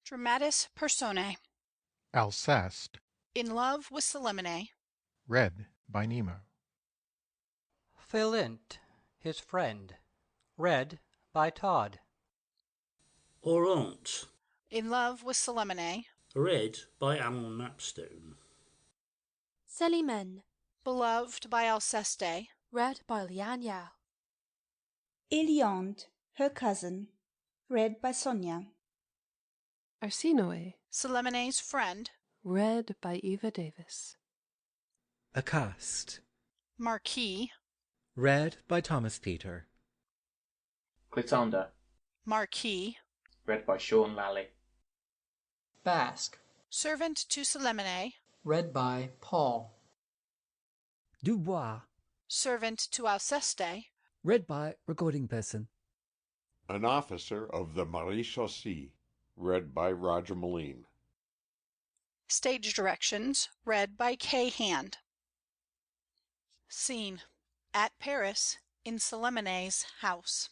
Dramatis Personae. Alceste. In Love with Celimène. Read by Nemo. Philinte, his friend. Read by Todd. Oronte. In Love with Celimène. Read by Alan Mapstone. Celimène. Beloved by Alceste. Read by Liane Yao. Philinte, her cousin. Read by Sonia. Arsinoe. Celimène's friend. Read by Eva Davis. Alceste. Marquis. Read by Thomas Peter. Clitander. Marquis. Read by Sean Lally. Basque. Servant to Celimène. Read by Paul. Dubois. Servant to Alceste. Read by recording person. An officer of the Maréchaussée. Read by Roger Moline. Stage directions. Read by Kay Hand. Scene: at Paris, in Celimène's house.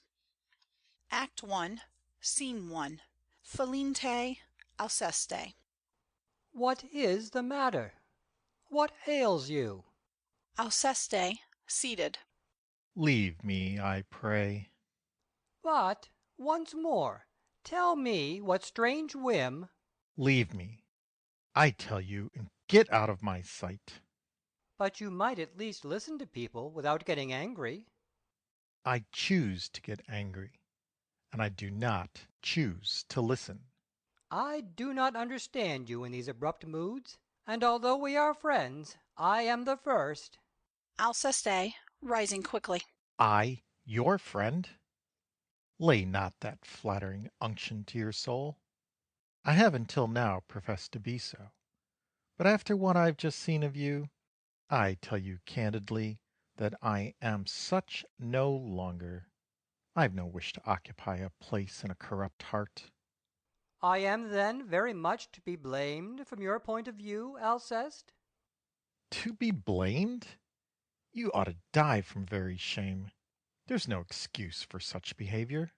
Act 1, Scene 1. Philinte, Alceste. What is the matter? What ails you? Alceste, seated. Leave me, I pray. But, once more, tell me what strange whim— Leave me, I tell you, and get out of my sight. But you might at least listen to people without getting angry. I choose to get angry, and I do not choose to listen. I do not understand you in these abrupt moods, and although we are friends, I am the first— Alceste, rising quickly. I, your friend? Lay not that flattering unction to your soul. I have until now professed to be so, but after what I've just seen of you, I tell you candidly that I am such no longer. I've no wish to occupy a place in a corrupt heart. I am then very much to be blamed from your point of view, Alceste? To be blamed? You ought to die from very shame. There's no excuse for such behavior,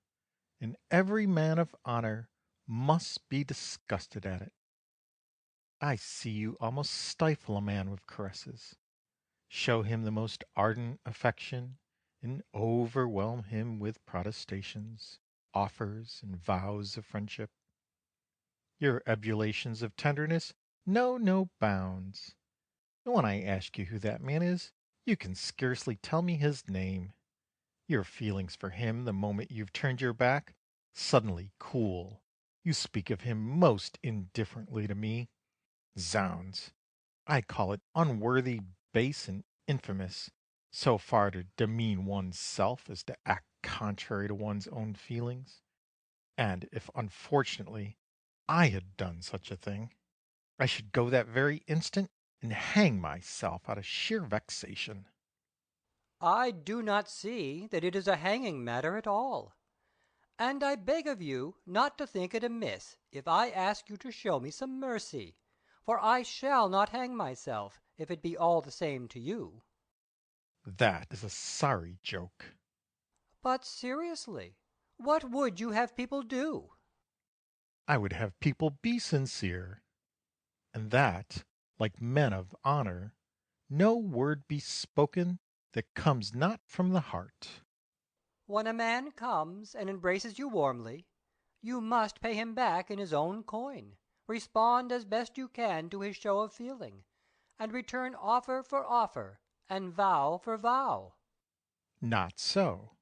and every man of honor must be disgusted at it. I see you almost stifle a man with caresses, show him the most ardent affection, and overwhelm him with protestations, offers, and vows of friendship. Your ebullitions of tenderness know no bounds, and when I ask you who that man is, you can scarcely tell me his name. Your feelings for him the moment you've turned your back suddenly cool. You speak of him most indifferently to me. Zounds! I call it unworthy, base, and infamous, so far to demean one's self as to act contrary to one's own feelings. And if unfortunately I had done such a thing, I should go that very instant and hang myself out of sheer vexation. I do not see that it is a hanging matter at all, and I beg of you not to think it amiss if I ask you to show me some mercy, for I shall not hang myself if it be all the same to you. That is a sorry joke. But seriously, what would you have people do? I would have people be sincere, and that, like men of honor, no word be spoken that comes not from the heart. When a man comes and embraces you warmly, you must pay him back in his own coin, respond as best you can to his show of feeling, and return offer for offer, and vow for vow. Not so.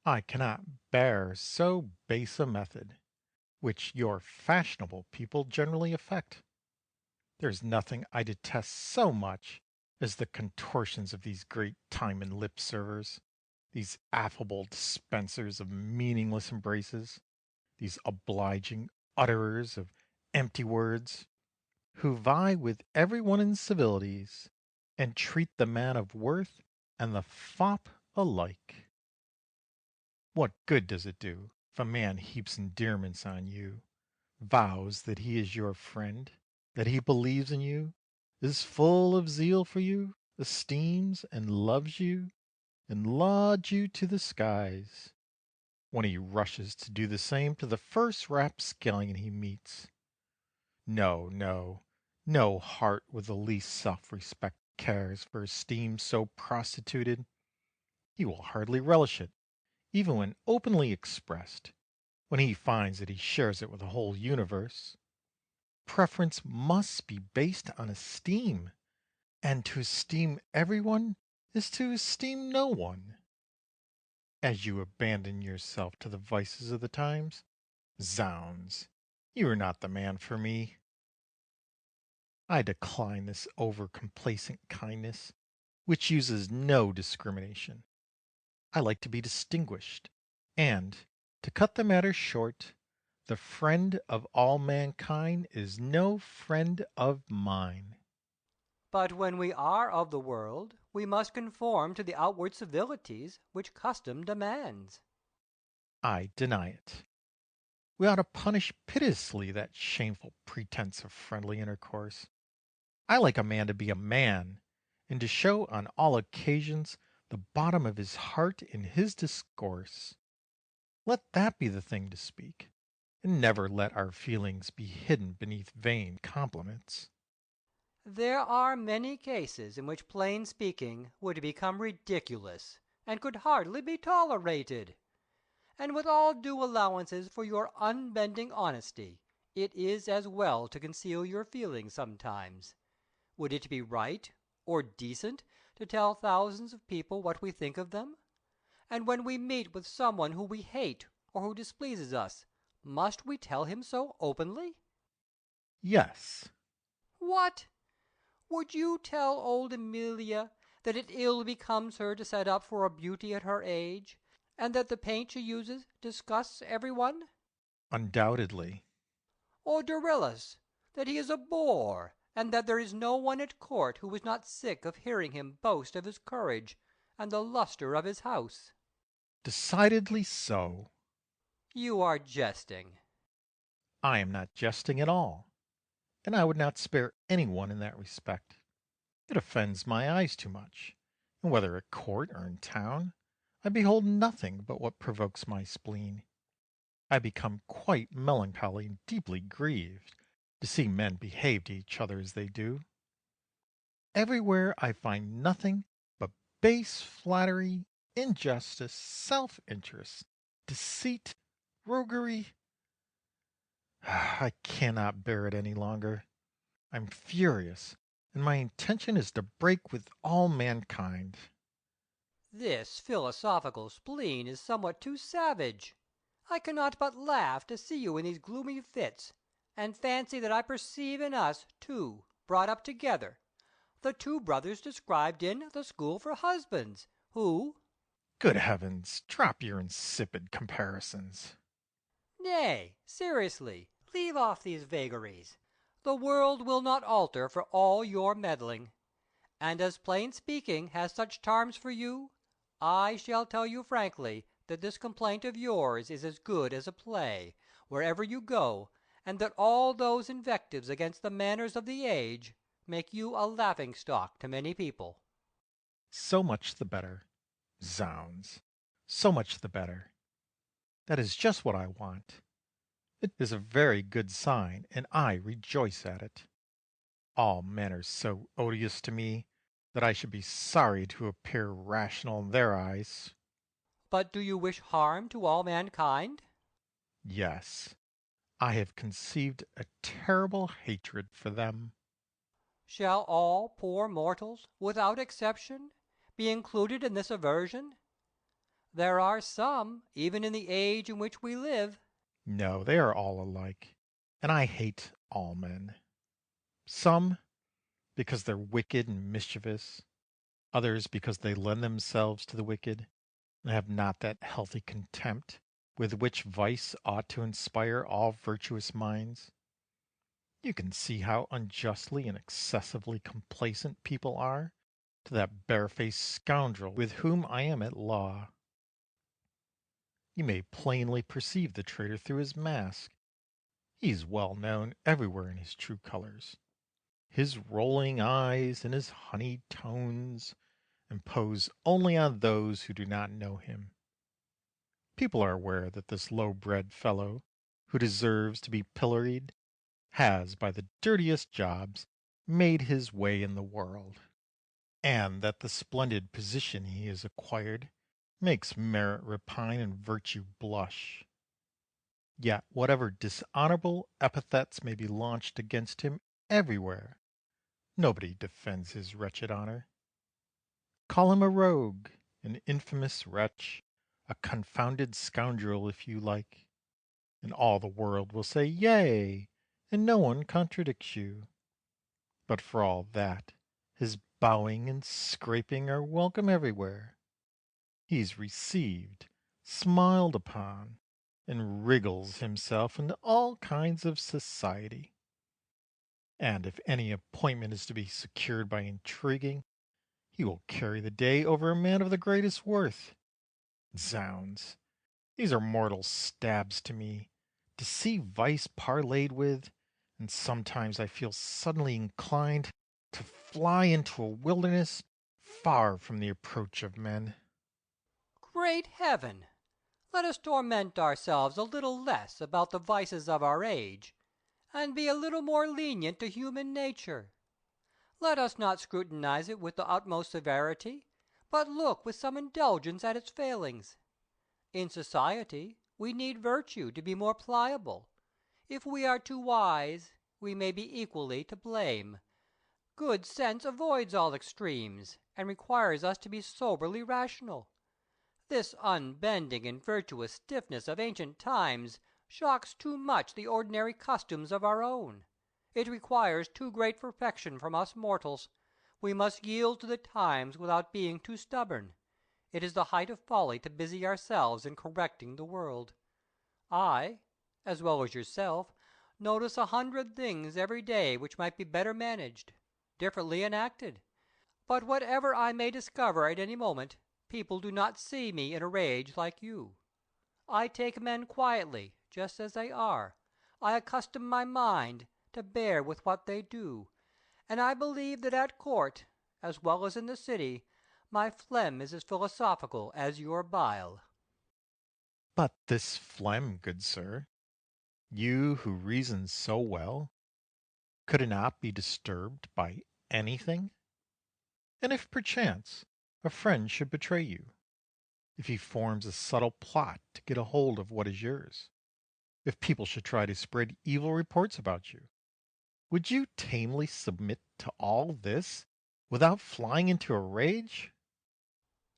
I cannot bear so base a method, which your fashionable people generally affect. There's nothing I detest so much as the contortions of these great time and lip servers, these affable dispensers of meaningless embraces, these obliging utterers of empty words, who vie with every one in civilities, and treat the man of worth and the fop alike. What good does it do if a man heaps endearments on you, vows that he is your friend, that he believes in you, is full of zeal for you, esteems and loves you, and lauds you to the skies, when he rushes to do the same to the first rapscallion he meets. No, no, no heart with the least self-respect cares for esteem so prostituted. He will hardly relish it, even when openly expressed, when he finds that he shares it with the whole universe. Preference must be based on esteem, and to esteem everyone is to esteem no one. As you abandon yourself to the vices of the times, zounds, you are not the man for me. I decline this over-complacent kindness, which uses no discrimination. I like to be distinguished, and, to cut the matter short, the friend of all mankind is no friend of mine. But when we are of the world, we must conform to the outward civilities which custom demands. I deny it. We ought to punish pitilessly that shameful pretense of friendly intercourse. I like a man to be a man, and to show on all occasions the bottom of his heart in his discourse. Let that be the thing to speak, and never let our feelings be hidden beneath vain compliments. There are many cases in which plain speaking would become ridiculous, and could hardly be tolerated. And with all due allowances for your unbending honesty, it is as well to conceal your feelings sometimes. Would it be right or decent to tell thousands of people what we think of them? And when we meet with someone whom we hate or who displeases us, must we tell him so openly? Yes. What! Would you tell old Emilia that it ill becomes her to set up for a beauty at her age, and that the paint she uses disgusts every one? Undoubtedly. Or Dorilus, that he is a bore, and that there is no one at court who is not sick of hearing him boast of his courage and the lustre of his house? Decidedly so. You are jesting. I am not jesting at all, and I would not spare any one in that respect. It offends my eyes too much, and whether at court or in town, I behold nothing but what provokes my spleen. I become quite melancholy and deeply grieved to see men behave to each other as they do. Everywhere I find nothing but base flattery, injustice, self-interest, deceit, roguery. I cannot bear it any longer. I'm furious, and my intention is to break with all mankind. This philosophical spleen is somewhat too savage. I cannot but laugh to see you in these gloomy fits, and fancy that I perceive in us two brought up together, the two brothers described in The School for Husbands, who— Good heavens, drop your insipid comparisons. Nay, seriously, leave off these vagaries. The world will not alter for all your meddling. And as plain speaking has such charms for you, I shall tell you frankly that this complaint of yours is as good as a play, wherever you go, and that all those invectives against the manners of the age make you a laughing stock to many people. So much the better. Zounds, so much the better. That is just what I want. It is a very good sign, and I rejoice at it. All men are so odious to me that I should be sorry to appear rational in their eyes. But do you wish harm to all mankind? Yes, I have conceived a terrible hatred for them. Shall all poor mortals, without exception, be included in this aversion? There are some, even in the age in which we live. No, they are all alike, and I hate all men. Some, because they're wicked and mischievous, others because they lend themselves to the wicked, and have not that healthy contempt with which vice ought to inspire all virtuous minds. You can see how unjustly and excessively complacent people are to that barefaced scoundrel with whom I am at law. You may plainly perceive the traitor through his mask. He is well known everywhere in his true colors. His rolling eyes and his honeyed tones impose only on those who do not know him. People are aware that this low-bred fellow, who deserves to be pilloried, has, by the dirtiest jobs, made his way in the world, and that the splendid position he has acquired makes merit repine and virtue blush. Yet whatever dishonourable epithets may be launched against him everywhere, nobody defends his wretched honour. Call him a rogue, an infamous wretch, a confounded scoundrel if you like, and all the world will say yea, and no one contradicts you. But for all that, his bowing and scraping are welcome everywhere. He's received, smiled upon, and wriggles himself into all kinds of society. And if any appointment is to be secured by intriguing, he will carry the day over a man of the greatest worth. Zounds! These are mortal stabs to me, to see vice parlayed with, and sometimes I feel suddenly inclined to fly into a wilderness far from the approach of men. Great heaven! Let us torment ourselves a little less about the vices of our age, and be a little more lenient to human nature. Let us not scrutinize it with the utmost severity, but look with some indulgence at its failings. In society we need virtue to be more pliable. If we are too wise, we may be equally to blame. Good sense avoids all extremes, and requires us to be soberly rational. This unbending and virtuous stiffness of ancient times shocks too much the ordinary customs of our own. It requires too great perfection from us mortals. We must yield to the times without being too stubborn. It is the height of folly to busy ourselves in correcting the world. I, as well as yourself, notice 100 things every day which might be better managed, differently enacted. But whatever I may discover at any moment, people do not see me in a rage like you. I take men quietly, just as they are. I accustom my mind to bear with what they do, and I believe that at court, as well as in the city, my phlegm is as philosophical as your bile. But this phlegm, good sir, you who reason so well, could it not be disturbed by anything? And if perchance a friend should betray you, if he forms a subtle plot to get a hold of what is yours, if people should try to spread evil reports about you, would you tamely submit to all this without flying into a rage?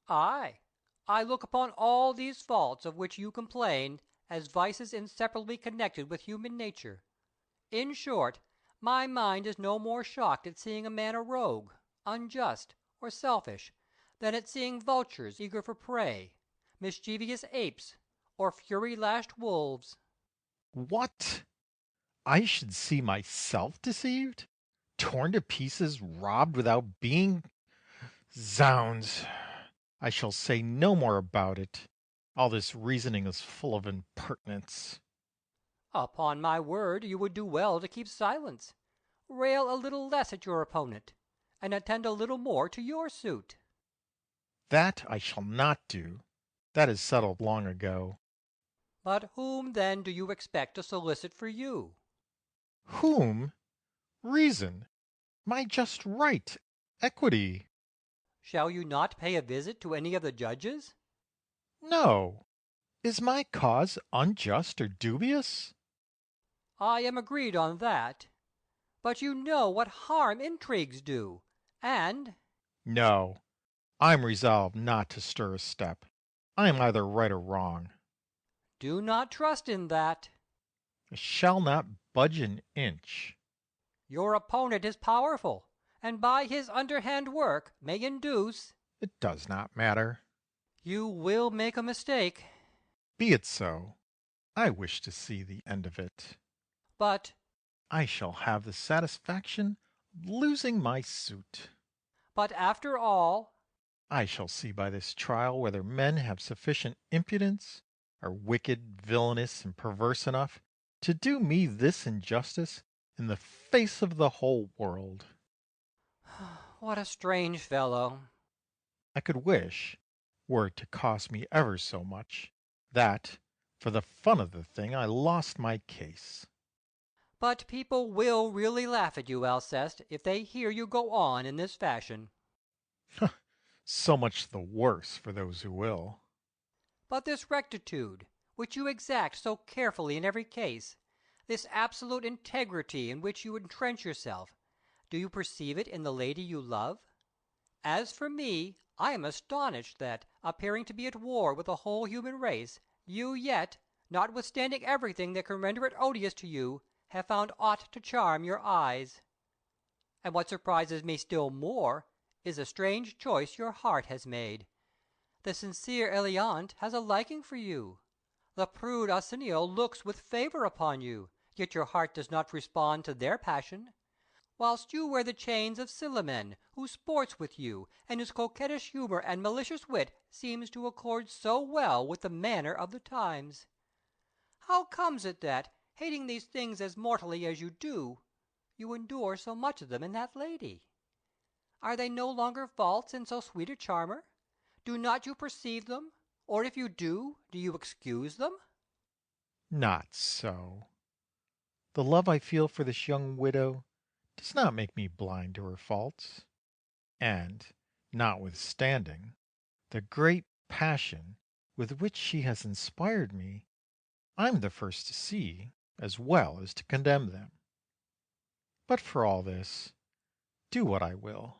Ay, I look upon all these faults of which you complain as vices inseparably connected with human nature. In short, my mind is no more shocked at seeing a man a rogue, unjust, or selfish, than at seeing vultures eager for prey, mischievous apes, or fury-lashed wolves. What? I should see myself deceived? Torn to pieces, robbed without being. Zounds! I shall say no more about it. All this reasoning is full of impertinence. Upon my word, you would do well to keep silence. Rail a little less at your opponent, and attend a little more to your suit. That I shall not do. That is settled long ago. But whom then do you expect to solicit for you? Whom? Reason, my just right, equity. Shall you not pay a visit to any of the judges? No. Is my cause unjust or dubious? I am agreed on that. But you know what harm intrigues do, and No. I'm resolved not to stir a step. I am either right or wrong. do not trust in that. I shall not budge an inch. Your opponent is powerful, and by his underhand work may induce. It does not matter. You will make a mistake. Be it so. I wish to see the end of it. But I shall have the satisfaction of losing my suit. after all, I shall see by this trial whether men have sufficient impudence, are wicked, villainous, and perverse enough to do me this injustice in the face of the whole world. what a strange fellow. I could wish, were it to cost me ever so much, that, for the fun of the thing, I lost my case. But people will really laugh at you, Alceste, if they hear you go on in this fashion. So much the worse for those who will. But this rectitude, which you exact so carefully in every case, this absolute integrity in which you entrench yourself, do you perceive it in the lady you love? As for me, I am astonished that, appearing to be at war with the whole human race, you yet, notwithstanding everything that can render it odious to you, have found aught to charm your eyes. And what surprises me still more is the strange choice your heart has made. The sincere Philinte has a liking for you. The prude Assinio looks with favour upon you, yet your heart does not respond to their passion. Whilst you wear the chains of Celimène, who sports with you, and whose coquettish humour and malicious wit seems to accord so well with the manner of the times. How comes it that, hating these things as mortally as you do, you endure so much of them in that lady? Are they no longer faults in so sweet a charmer? Do not you perceive them? Or if you do you excuse them? Not so. The love I feel for this young widow does not make me blind to her faults. And, notwithstanding the great passion with which she has inspired me, I'm the first to see, as well as to condemn them. But for all this, do what I will,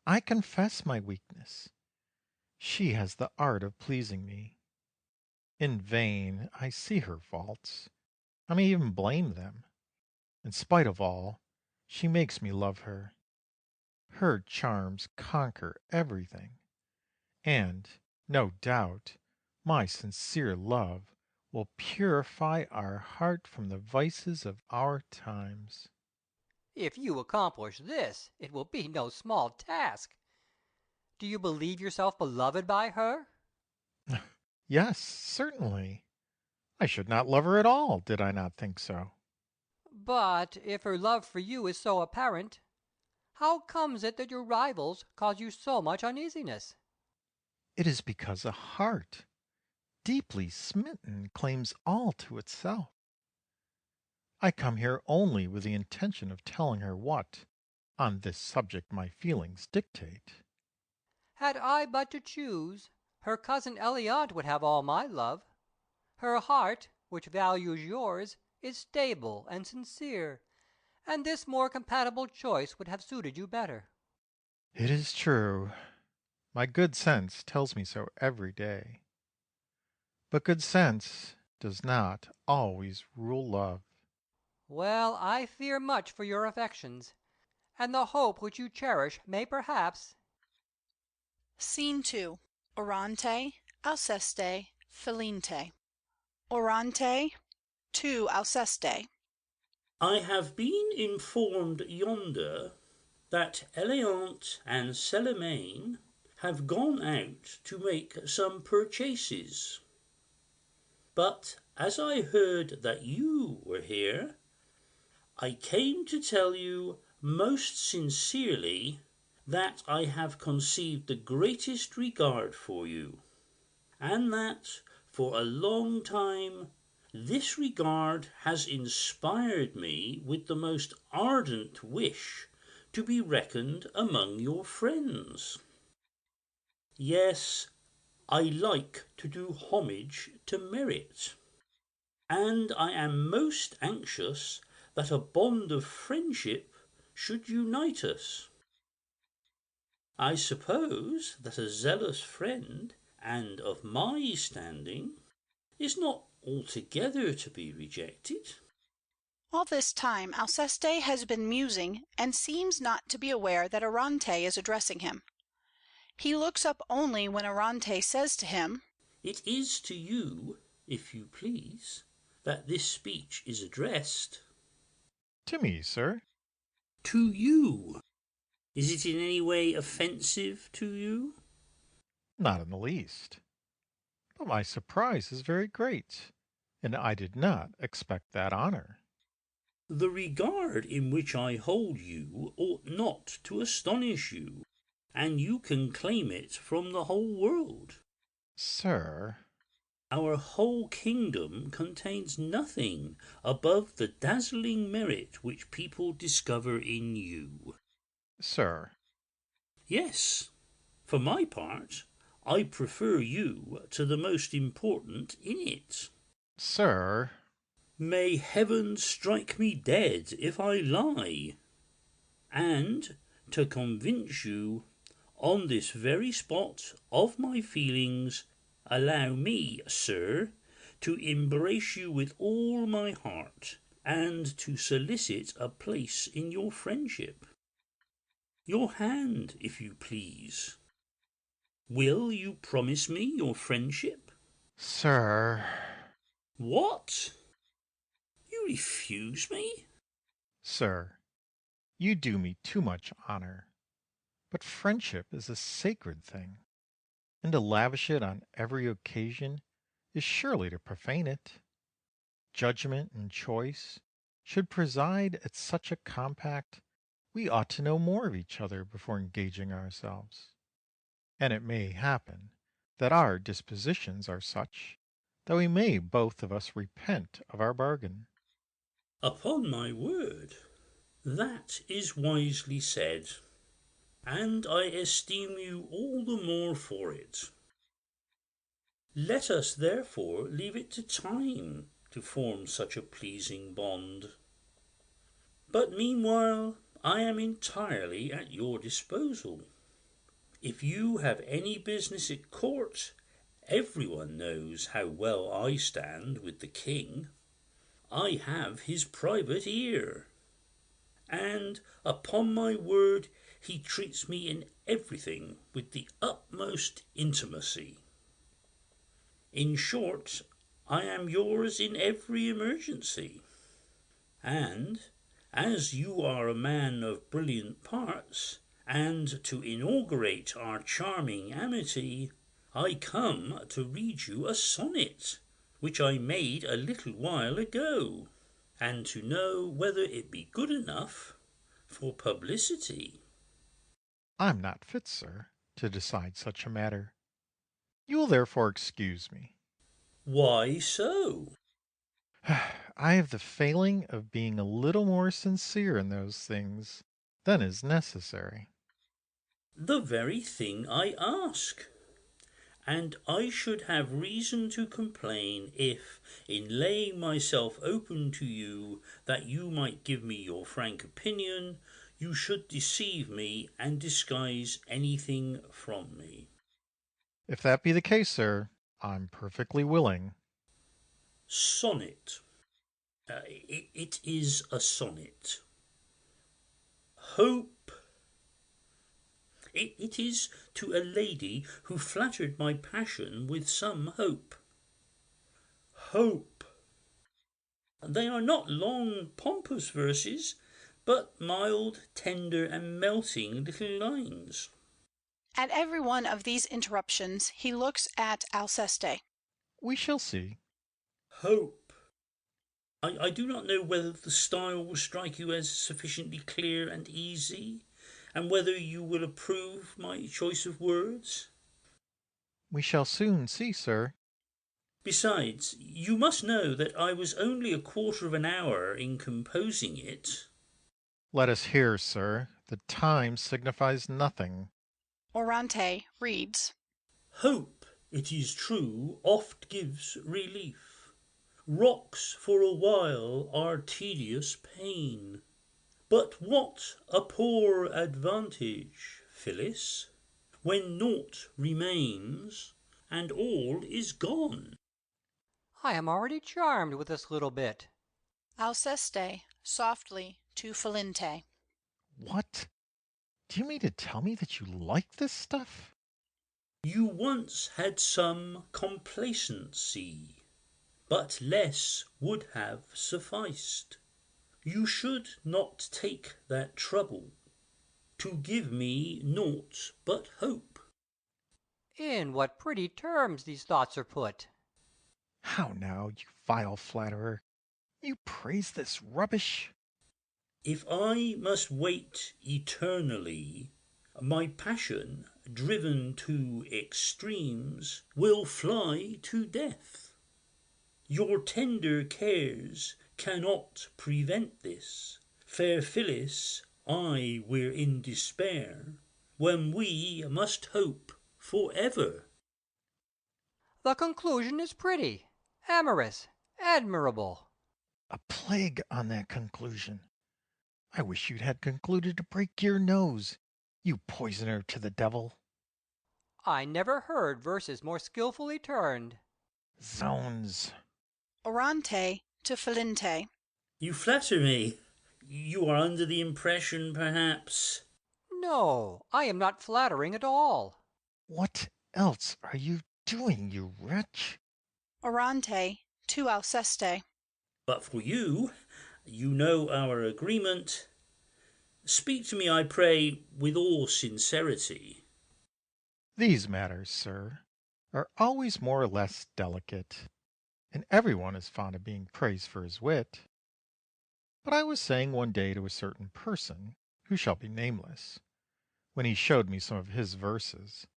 I confess my weakness. She has the art of pleasing me. In vain I see her faults. I may even blame them. In spite of all, she makes me love her. Her charms conquer everything, and, no doubt, my sincere love will purify our heart from the vices of our times. If you accomplish this, it will be no small task. Do you believe yourself beloved by her? Yes, certainly. I should not love her at all, did I not think so. But if her love for you is so apparent, how comes it that your rivals cause you so much uneasiness? It is because a heart, deeply smitten, claims all to itself. I come here only with the intention of telling her what, on this subject, my feelings dictate. Had I but to choose, her cousin Philinte would have all my love. Her heart, which values yours, is stable and sincere, and this more compatible choice would have suited you better. It is true. My good sense tells me so every day. But good sense does not always rule love. Well, I fear much for your affections, and the hope which you cherish may perhaps. Scene 2. Oronte, Alceste, Philinte. Oronte to Alceste. I have been informed yonder that Philinte and Celimène have gone out to make some purchases. But as I heard that you were here, I came to tell you most sincerely that I have conceived the greatest regard for you, and that for a long time this regard has inspired me with the most ardent wish to be reckoned among your friends. Yes, I like to do homage to merit, and I am most anxious that a bond of friendship should unite us. I suppose that a zealous friend, and of my standing, is not altogether to be rejected. All this time Alceste has been musing, and seems not to be aware that Oronte is addressing him. He looks up only when Oronte says to him, It is to you, if you please, that this speech is addressed. To me, sir? To you. Is it in any way offensive to you? Not in the least. But my surprise is very great, and I did not expect that honor. The regard in which I hold you ought not to astonish you, and you can claim it from the whole world. Sir. Our whole kingdom contains nothing above the dazzling merit which people discover in you. Sir. Yes, for my part, I prefer you to the most important in it. Sir. May heaven strike me dead if I lie. And, to convince you, on this very spot of my feelings, allow me, sir, to embrace you with all my heart, and to solicit a place in your friendship. Your hand, if you please. Will you promise me your friendship? Sir. What? You refuse me? Sir, you do me too much honor. But friendship is a sacred thing, and to lavish it on every occasion is surely to profane it. Judgment and choice should preside at such a compact. We ought to know more of each other before engaging ourselves. And it may happen that our dispositions are such that we may both of us repent of our bargain. Upon my word, that is wisely said, and I esteem you all the more for it. Let us therefore leave it to time to form such a pleasing bond. But meanwhile I am entirely at your disposal. If you have any business at court, everyone knows how well I stand with the king. I have his private ear, and upon my word he treats me in everything with the utmost intimacy. In short, I am yours in every emergency, and as you are a man of brilliant parts, and to inaugurate our charming amity, I come to read you a sonnet, which I made a little while ago, and to know whether it be good enough for publicity. I'm not fit, sir, to decide such a matter. You will therefore excuse me. Why so? I have the failing of being a little more sincere in those things than is necessary. The very thing I ask. And I should have reason to complain if, in laying myself open to you that you might give me your frank opinion, you should deceive me and disguise anything from me. If that be the case, sir, I'm perfectly willing. Sonnet. It is a sonnet. Hope. It is to a lady who flattered my passion with some hope. Hope. They are not long, pompous verses, but mild, tender, and melting little lines. At every one of these interruptions he looks at Alceste. We shall see. Hope. I do not know whether the style will strike you as sufficiently clear and easy, and whether you will approve my choice of words. We shall soon see, sir. Besides, you must know that I was only a quarter of an hour in composing it. Let us hear, sir. The time signifies nothing. Oronte reads. Hope, it is true, oft gives relief. Rocks for a while our tedious pain. But what a poor advantage, Phyllis, when naught remains and all is gone. I am already charmed with this little bit. Alceste softly to Philinte. What? Do you mean to tell me that you like this stuff? You once had some complacency, but less would have sufficed. You should not take that trouble to give me naught but hope. In what pretty terms these thoughts are put! How now, you vile flatterer? You praise this rubbish? If I must wait eternally, my passion driven to extremes, will fly to death. Your tender cares cannot prevent this. Fair Phyllis, I we're in despair, when we must hope for ever. The conclusion is pretty, amorous, admirable. A plague on that conclusion. I wish you'd had concluded to break your nose, you poisoner to the devil. I never heard verses more skilfully turned. Zounds. Oronte to Philinte. You flatter me. You are under the impression, perhaps. No, I am not flattering at all. What else are you doing, you wretch? Oronte to Alceste. But for you, you know our agreement. Speak to me, I pray, with all sincerity. These matters, sir, are always more or less delicate, and everyone is fond of being praised for his wit. But I was saying one day to a certain person, who shall be nameless, when he showed me some of his verses,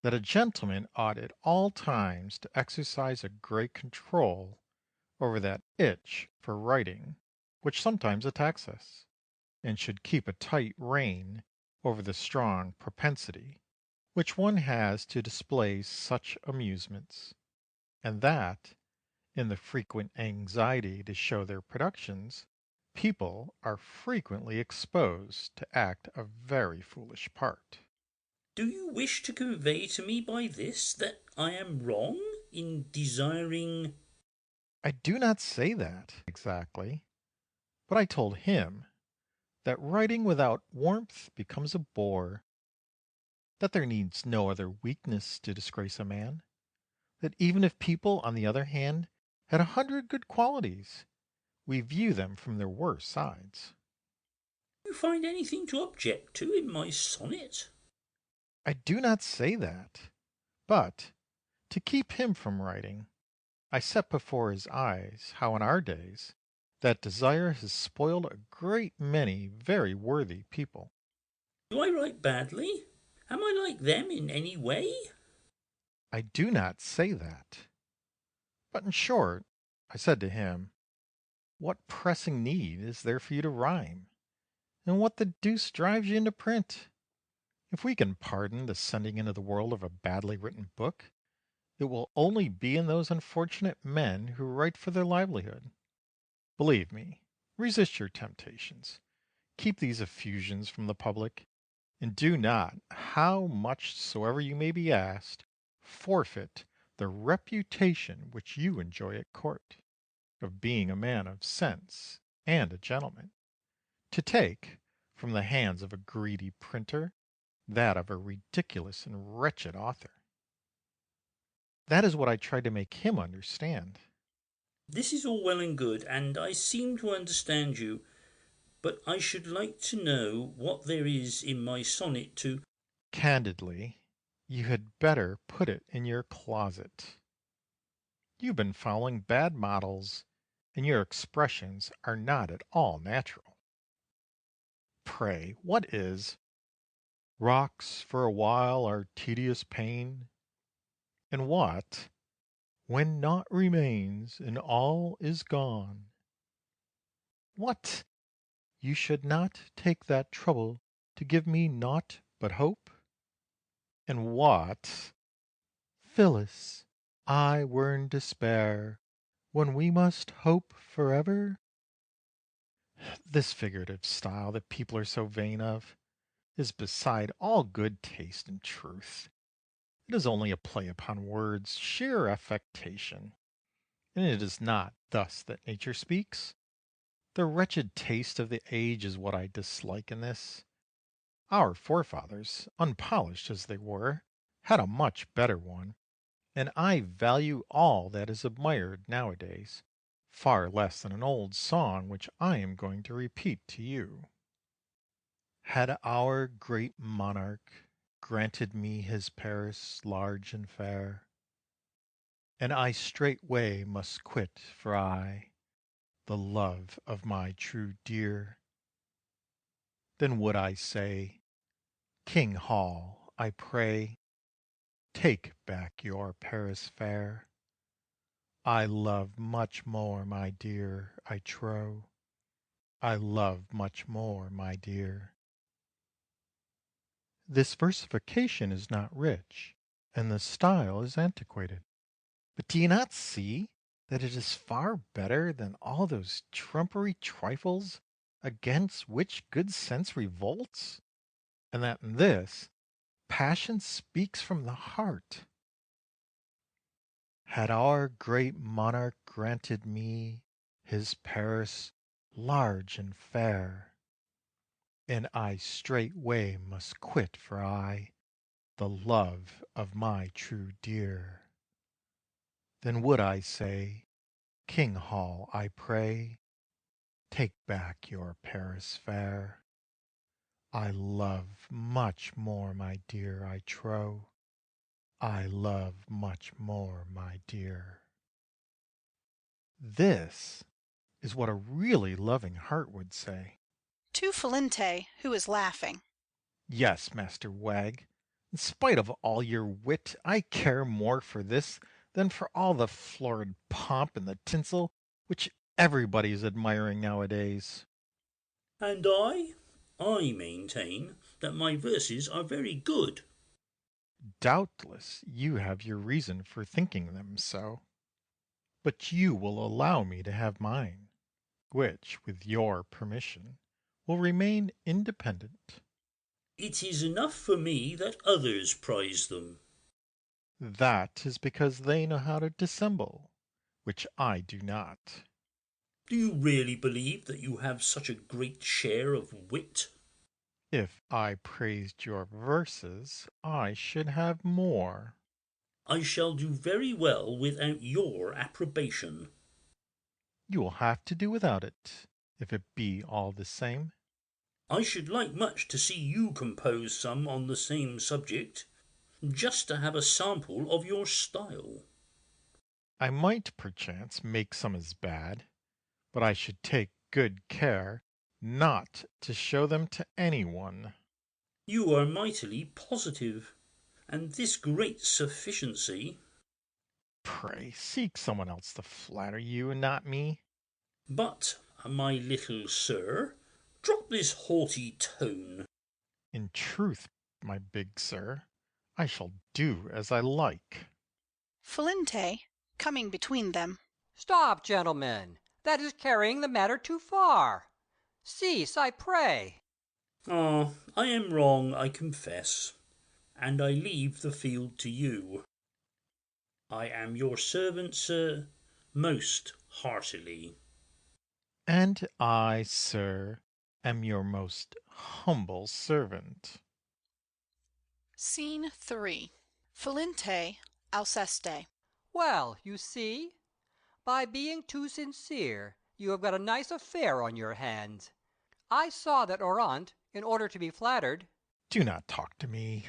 that a gentleman ought at all times to exercise a great control over that itch for writing which sometimes attacks us, and should keep a tight rein over the strong propensity which one has to display such amusements, and that, in the frequent anxiety to show their productions, people are frequently exposed to act a very foolish part. Do you wish to convey to me by this that I am wrong in desiring... I do not say that exactly, but I told him that writing without warmth becomes a bore, that there needs no other weakness to disgrace a man, that even if people, on the other hand, had 100 good qualities, we view them from their worst sides. Do you find anything to object to in my sonnet? I do not say that, but, to keep him from writing, I set before his eyes how in our days that desire has spoiled a great many very worthy people. Do I write badly? Am I like them in any way? I do not say that. But in short, I said to him, what pressing need is there for you to rhyme? And what the deuce drives you into print? If we can pardon the sending into the world of a badly written book, it will only be in those unfortunate men who write for their livelihood. Believe me, resist your temptations, keep these effusions from the public, and do not, how much soever you may be asked, forfeit the reputation which you enjoy at court, of being a man of sense and a gentleman, to take, from the hands of a greedy printer, that of a ridiculous and wretched author. That is what I tried to make him understand. This is all well and good, and I seem to understand you, but I should like to know what there is in my sonnet to... Candidly, you had better put it in your closet. You've been following bad models, and your expressions are not at all natural. Pray, what is rocks for a while are tedious pain, and what, when naught remains and all is gone? What, you should not take that trouble to give me naught but hope? And what, Phyllis, I were in despair when we must hope forever? This figurative style that people are so vain of is beside all good taste and truth. It is only a play upon words, sheer affectation, and it is not thus that nature speaks. The wretched taste of the age is what I dislike in this. Our forefathers, unpolished as they were, had a much better one, and I value all that is admired nowadays far less than an old song which I am going to repeat to you. Had our great monarch granted me his Paris large and fair, and I straightway must quit for aye the love of my true dear, then would I say, King Hall, I pray, take back your Paris fair. I love much more, my dear, I trow. I love much more, my dear. This versification is not rich, and the style is antiquated. But do you not see that it is far better than all those trumpery trifles against which good sense revolts? And that in this, passion speaks from the heart. Had our great monarch granted me his Paris large and fair, and I straightway must quit for aye the love of my true dear, then would I say, King Hall, I pray, take back your Paris fair. I love much more, my dear, I trow. I love much more, my dear. This is what a really loving heart would say. To Philinte, who is laughing. Yes, Master Wag, in spite of all your wit, I care more for this than for all the florid pomp and the tinsel which everybody is admiring nowadays. And I maintain that my verses are very good. Doubtless you have your reason for thinking them so. But you will allow me to have mine, which, with your permission, will remain independent. It is enough for me that others prize them. That is because they know how to dissemble, which I do not. Do you really believe that you have such a great share of wit? If I praised your verses, I should have more. I shall do very well without your approbation. You will have to do without it, if it be all the same. I should like much to see you compose some on the same subject, just to have a sample of your style. I might perchance make some as bad, but I should take good care not to show them to any one. You are mightily positive, and this great sufficiency. Pray seek someone else to flatter you, and not me. But, my little sir, drop this haughty tone. In truth, my big sir, I shall do as I like. Philinte, coming between them. Stop, gentlemen! That is carrying the matter too far. Cease, I pray. Ah, I am wrong, I confess, and I leave the field to you. I am your servant, sir, most heartily. And I, sir, am your most humble servant. Scene 3. Philinte, Alceste. Well, you see, by being too sincere, you have got a nice affair on your hands. I saw that Oronte, in order to be flattered. Do not talk to me.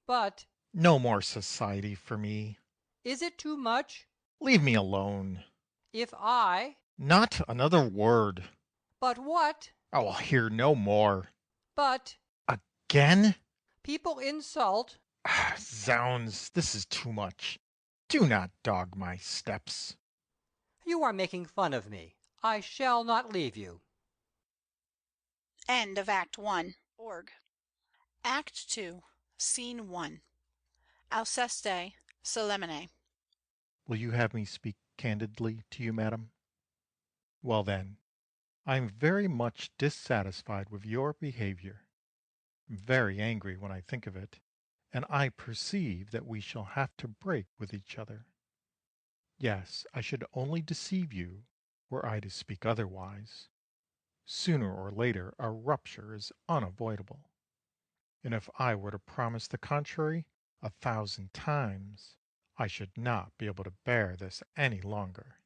But No more society for me. is it too much Leave me alone. if I. Not another word. But what? I will hear no more. But Again? people insult. Zounds, this is too much. Do not dog my steps. You are making fun of me. I shall not leave you. End of Act 1. Org. Act 2. Scene 1. Alceste, Celimène. Will you have me speak candidly to you, madam? Well then, I am very much dissatisfied with your behavior, very angry when I think of it, and I perceive that we shall have to break with each other. Yes, I should only deceive you were I to speak otherwise. Sooner or later a rupture is unavoidable, and if I were to promise the contrary 1,000 times, I should not be able to bear this any longer.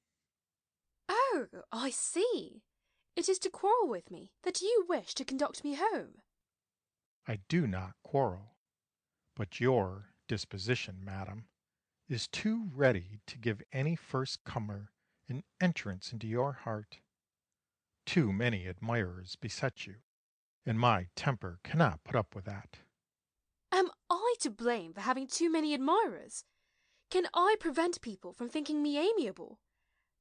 Oh, I see. It is to quarrel with me that you wish to conduct me home. I do not quarrel, but your disposition, madam, is too ready to give any first comer an entrance into your heart. Too many admirers beset you, and my temper cannot put up with that. Am I to blame for having too many admirers? Can I prevent people from thinking me amiable?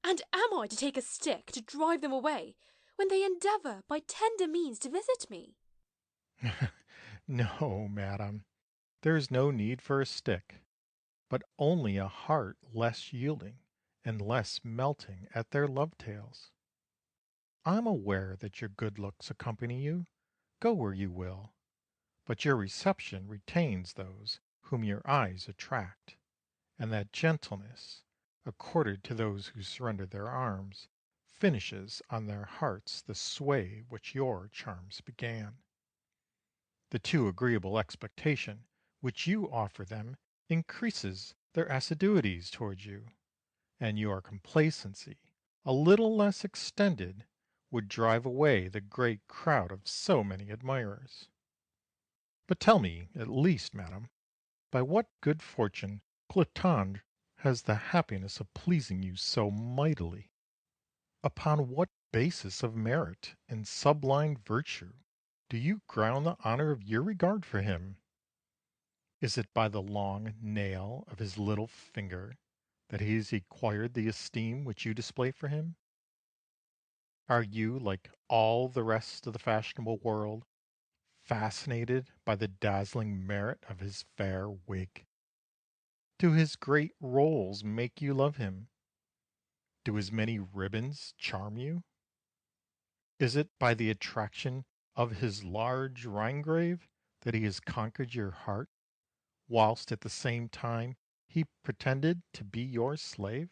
And am I to take a stick to drive them away when they endeavour by tender means to visit me? No, madam, there is no need for a stick, but only a heart less yielding and less melting at their love tales. I am aware that your good looks accompany you, go where you will, but your reception retains those whom your eyes attract, and that gentleness, accorded to those who surrender their arms, finishes on their hearts the sway which your charms began. The too agreeable expectation which you offer them increases their assiduities towards you, and your complacency, a little less extended, would drive away the great crowd of so many admirers. But tell me, at least, madam, by what good fortune Clotilde has the happiness of pleasing you so mightily? Upon what basis of merit and sublime virtue do you ground the honour of your regard for him? Is it by the long nail of his little finger that he has acquired the esteem which you display for him? Are you, like all the rest of the fashionable world, fascinated by the dazzling merit of his fair wig? Do his great rolls make you love him? Do his many ribbons charm you? Is it by the attraction of his large Rhinegrave that he has conquered your heart, whilst at the same time he pretended to be your slave?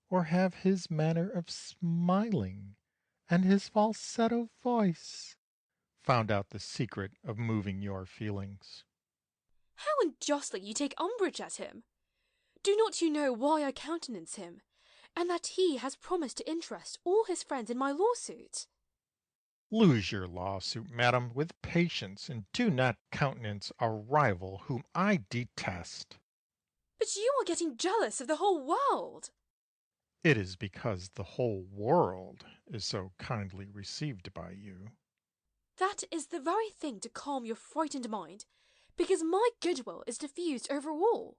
Or have his manner of smiling and his falsetto voice found out the secret of moving your feelings? How unjustly you take umbrage at him! Do not you know why I countenance him, and that he has promised to interest all his friends in my lawsuit? Lose your lawsuit, madam, with patience, and do not countenance a rival whom I detest. But you are getting jealous of the whole world. It is because the whole world is so kindly received by you. That is the very thing to calm your frightened mind, because my goodwill is diffused over all.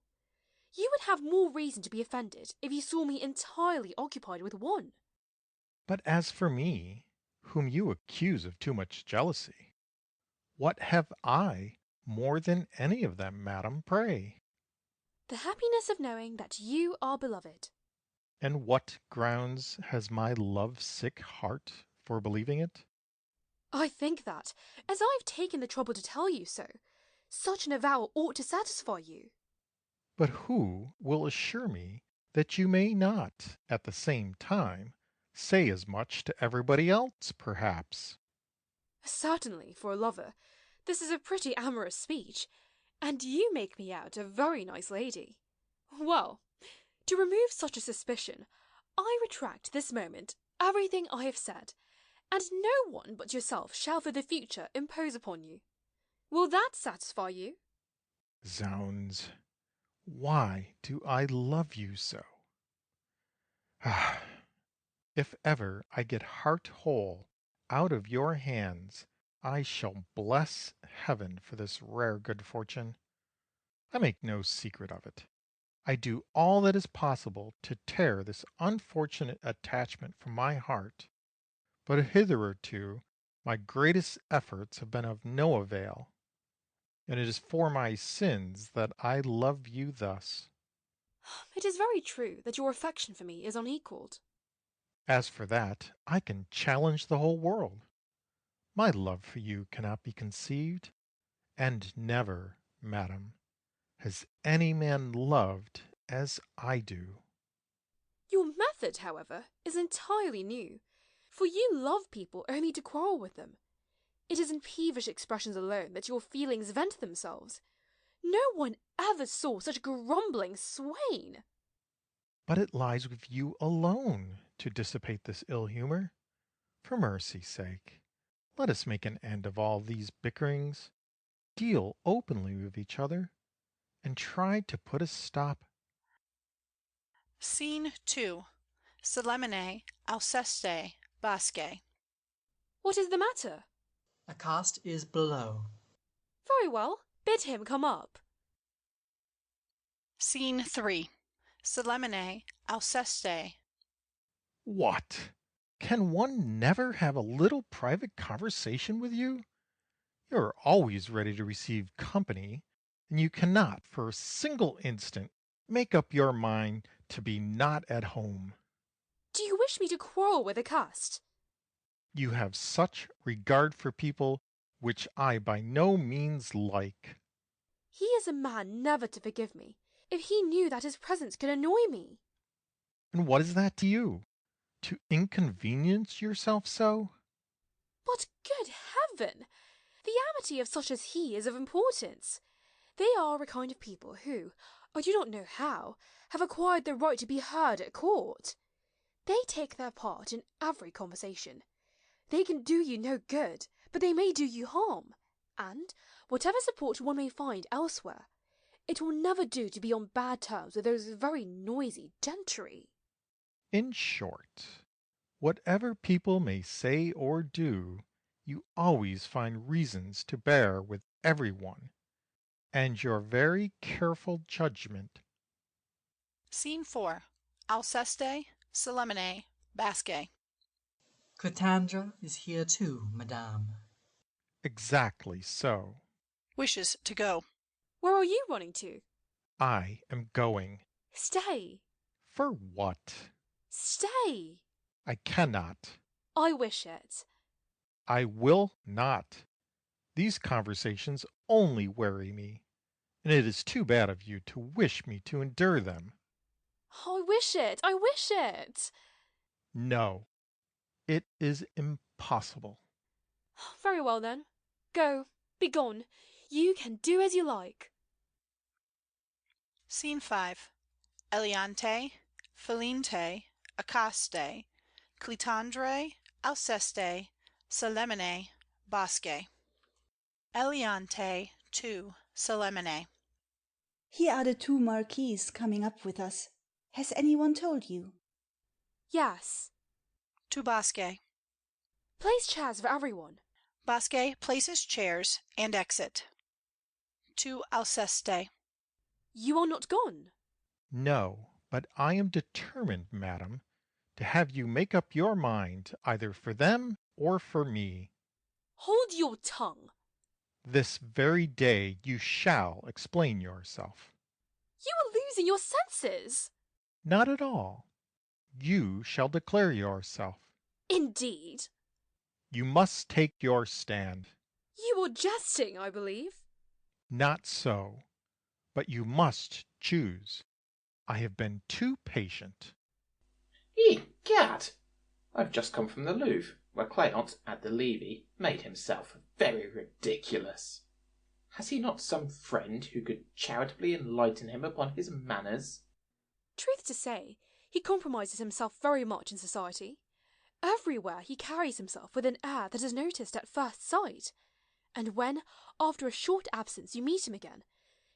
You would have more reason to be offended if you saw me entirely occupied with one. But as for me, whom you accuse of too much jealousy, what have I more than any of them, madam, pray? The happiness of knowing that you are beloved. And what grounds has my love-sick heart for believing it? I think that, as I have taken the trouble to tell you so, such an avowal ought to satisfy you. But who will assure me that you may not, at the same time, say as much to everybody else, perhaps? Certainly, for a lover, this is a pretty amorous speech, and you make me out a very nice lady. Well, to remove such a suspicion, I retract this moment everything I have said, and no one but yourself shall for the future impose upon you. Will that satisfy you? Zounds, why do I love you so? Ah, if ever I get heart whole out of your hands, I shall bless heaven for this rare good fortune. I make no secret of it. I do all that is possible to tear this unfortunate attachment from my heart, but hitherto my greatest efforts have been of no avail, and it is for my sins that I love you thus. It is very true that your affection for me is unequalled. As for that, I can challenge the whole world. My love for you cannot be conceived, and never, madam, has any man loved as I do. Your method, however, is entirely new, for you love people only to quarrel with them. It is in peevish expressions alone that your feelings vent themselves. No one ever saw such grumbling swain. But it lies with you alone to dissipate this ill humour. For mercy's sake, let us make an end of all these bickerings, deal openly with each other, and try to put a stop. Scene 2. Celimène, Alceste, Basque. What is the matter? Accost is below. Very well. Bid him come up. Scene 3. Celimène, Alceste. What? Can one never have a little private conversation with you? You are always ready to receive company, and you cannot for a single instant make up your mind to be not at home. Do you wish me to quarrel with Alceste? You have such regard for people which I by no means like. He is a man never to forgive me, if he knew that his presence could annoy me. And what is that to you? To inconvenience yourself so? But good heaven! The amity of such as he is of importance. They are a kind of people who, I do not know how, have acquired the right to be heard at court. They take their part in every conversation. They can do you no good, but they may do you harm. And, whatever support one may find elsewhere, it will never do to be on bad terms with those very noisy gentry. In short, whatever people may say or do, you always find reasons to bear with everyone, and your very careful judgment. Scene 4. Alceste, Celimène, Basque. Cletandre is here too, madame. Exactly so. Wishes to go. Where are you running to? I am going. Stay. For what? Stay. I cannot. I wish it. I will not. These conversations only weary me, and it is too bad of you to wish me to endure them. I wish it. I wish it. No, it is impossible. Very well then. Go. Be gone. You can do as you like. Scene 5. Eliante, Philinte, Accaste, Cletandre, Alceste, Celimène, Basque. Eliante to Celimène. Here are the two marquises coming up with us. Has anyone told you? Yes. To Basque. Place chairs for everyone. Basque places chairs and exit. To Alceste. You are not gone. No, but I am determined, madam, to have you make up your mind either for them or for me. Hold your tongue. This very day you shall explain yourself. You are losing your senses. Not at all. You shall declare yourself. Indeed. You must take your stand. You are jesting, I believe. Not so, but you must choose. I have been too patient. Egad! I've just come from the Louvre, where Cléante, at the Levee, made himself very ridiculous. Has he not some friend who could charitably enlighten him upon his manners? Truth to say, he compromises himself very much in society. Everywhere he carries himself with an air that is noticed at first sight, and when, after a short absence, you meet him again,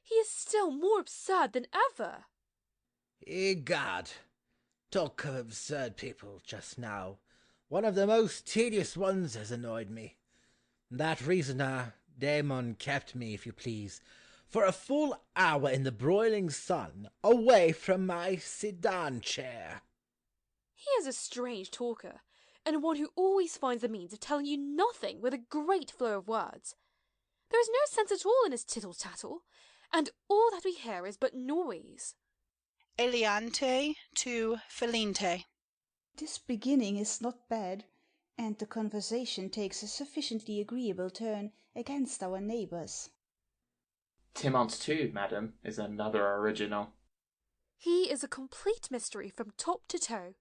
he is still more absurd than ever. Egad! Talk of absurd people just now. One of the most tedious ones has annoyed me. That reasoner, Damon, kept me, if you please, for a full hour in the broiling sun, away from my sedan chair. He is a strange talker, and one who always finds the means of telling you nothing with a great flow of words. There is no sense at all in his tittle-tattle, and all that we hear is but noise. Eliante to Philinte. This beginning is not bad, and the conversation takes a sufficiently agreeable turn against our neighbours. Timont too, madam, is another original. He is a complete mystery from top to toe,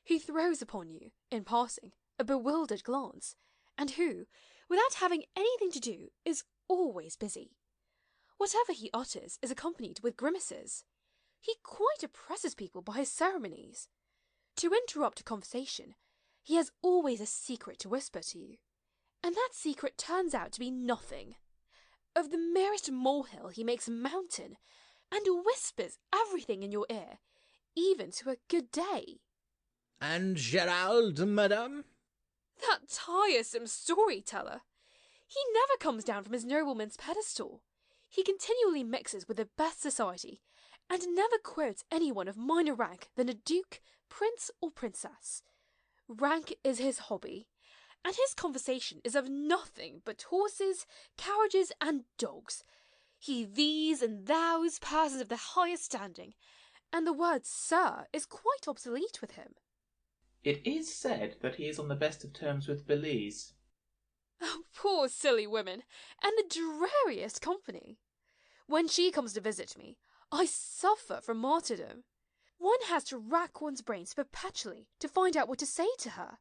who throws upon you, in passing, a bewildered glance, and who, without having anything to do, is always busy. Whatever he utters is accompanied with grimaces. He quite oppresses people by his ceremonies. To interrupt a conversation, he has always a secret to whisper to you, and that secret turns out to be nothing. Of the merest molehill he makes a mountain, and whispers everything in your ear, even to a good day. And Gerald, madame? That tiresome storyteller! He never comes down from his nobleman's pedestal. He continually mixes with the best society, and never quotes anyone of minor rank than a duke, prince, or princess. Rank is his hobby, and his conversation is of nothing but horses, carriages, and dogs. He thees and thous persons of the highest standing, and the word sir is quite obsolete with him. It is said that he is on the best of terms with Belize. Oh, poor silly women, and the dreariest company. When she comes to visit me, I suffer from martyrdom. One has to rack one's brains perpetually to find out what to say to her,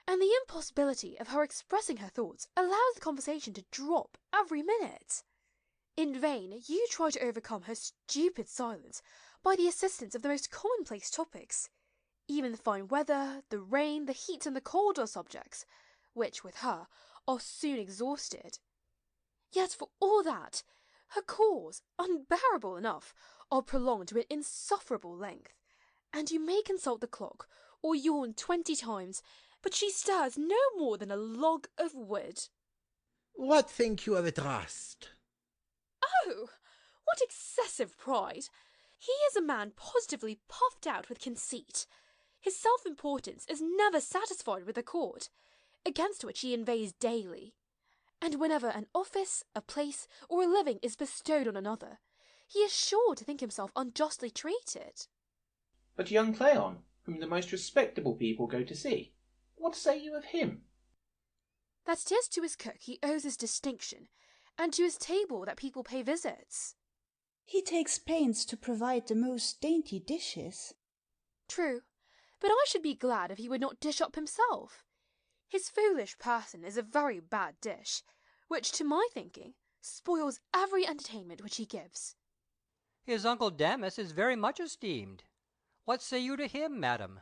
and the impossibility of her expressing her thoughts allows the conversation to drop every minute. In vain you try to overcome her stupid silence by the assistance of the most commonplace topics. Even the fine weather, the rain, the heat, and the cold are subjects, which, with her, are soon exhausted. Yet for all that, her calls, unbearable enough, are prolonged to an insufferable length, and you may consult the clock, or yawn 20 times, but she stirs no more than a log of wood. What think you of it, Rust? Oh, what excessive pride! He is a man positively puffed out with conceit. His self-importance is never satisfied with the court, against which he inveighs daily. And whenever an office, a place, or a living is bestowed on another, he is sure to think himself unjustly treated. But young Cleon, whom the most respectable people go to see, what say you of him? That 'tis to his cook he owes his distinction, and to his table that people pay visits. He takes pains to provide the most dainty dishes. True, but I should be glad if he would not dish up himself. His foolish person is a very bad dish, which, to my thinking, spoils every entertainment which he gives. His uncle Damis is very much esteemed. What say you to him, madam?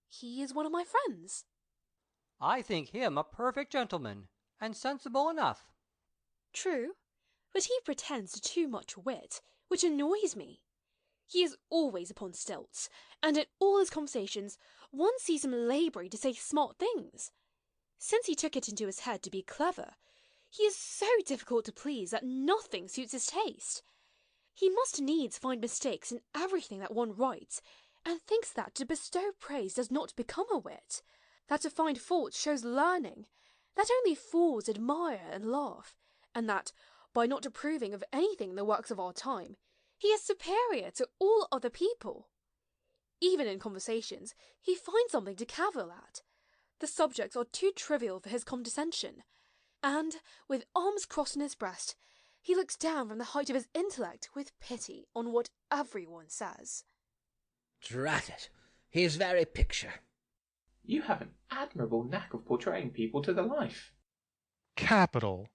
He is one of my friends. I think him a perfect gentleman, and sensible enough. True, but he pretends to too much wit, which annoys me. He is always upon stilts, and in all his conversations one sees him labouring to say smart things. Since he took it into his head to be clever, he is so difficult to please that nothing suits his taste. He must needs find mistakes in everything that one writes, and thinks that to bestow praise does not become a wit, that to find faults shows learning, that only fools admire and laugh, and that, by not approving of anything in the works of our time, he is superior to all other people. Even in conversations he finds something to cavil at. The subjects are too trivial for his condescension, and, with arms crossed on his breast, he looks down from the height of his intellect with pity on what everyone says. Drat it, his very picture. You have an admirable knack of portraying people to the life. Capital!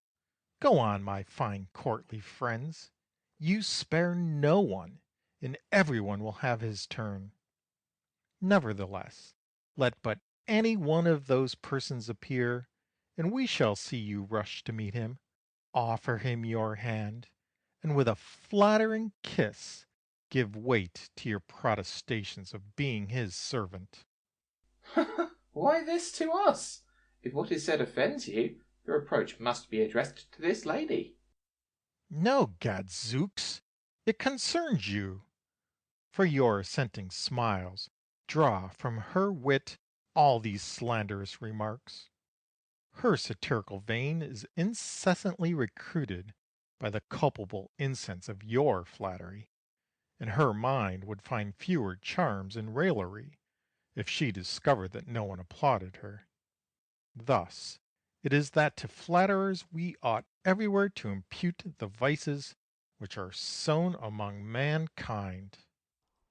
Go on, my fine courtly friends. You spare no one, and everyone will have his turn. Nevertheless, let but any one of those persons appear, and we shall see you rush to meet him, offer him your hand, and with a flattering kiss give weight to your protestations of being his servant. Why this to us? If what is said offends you, the reproach must be addressed to this lady. No, gadzooks, it concerns you, for your assenting smiles draw from her wit all these slanderous remarks. Her satirical vein is incessantly recruited by the culpable incense of your flattery, and her mind would find fewer charms in raillery if she discovered that no one applauded her. Thus it is that to flatterers we ought everywhere to impute the vices which are sown among mankind.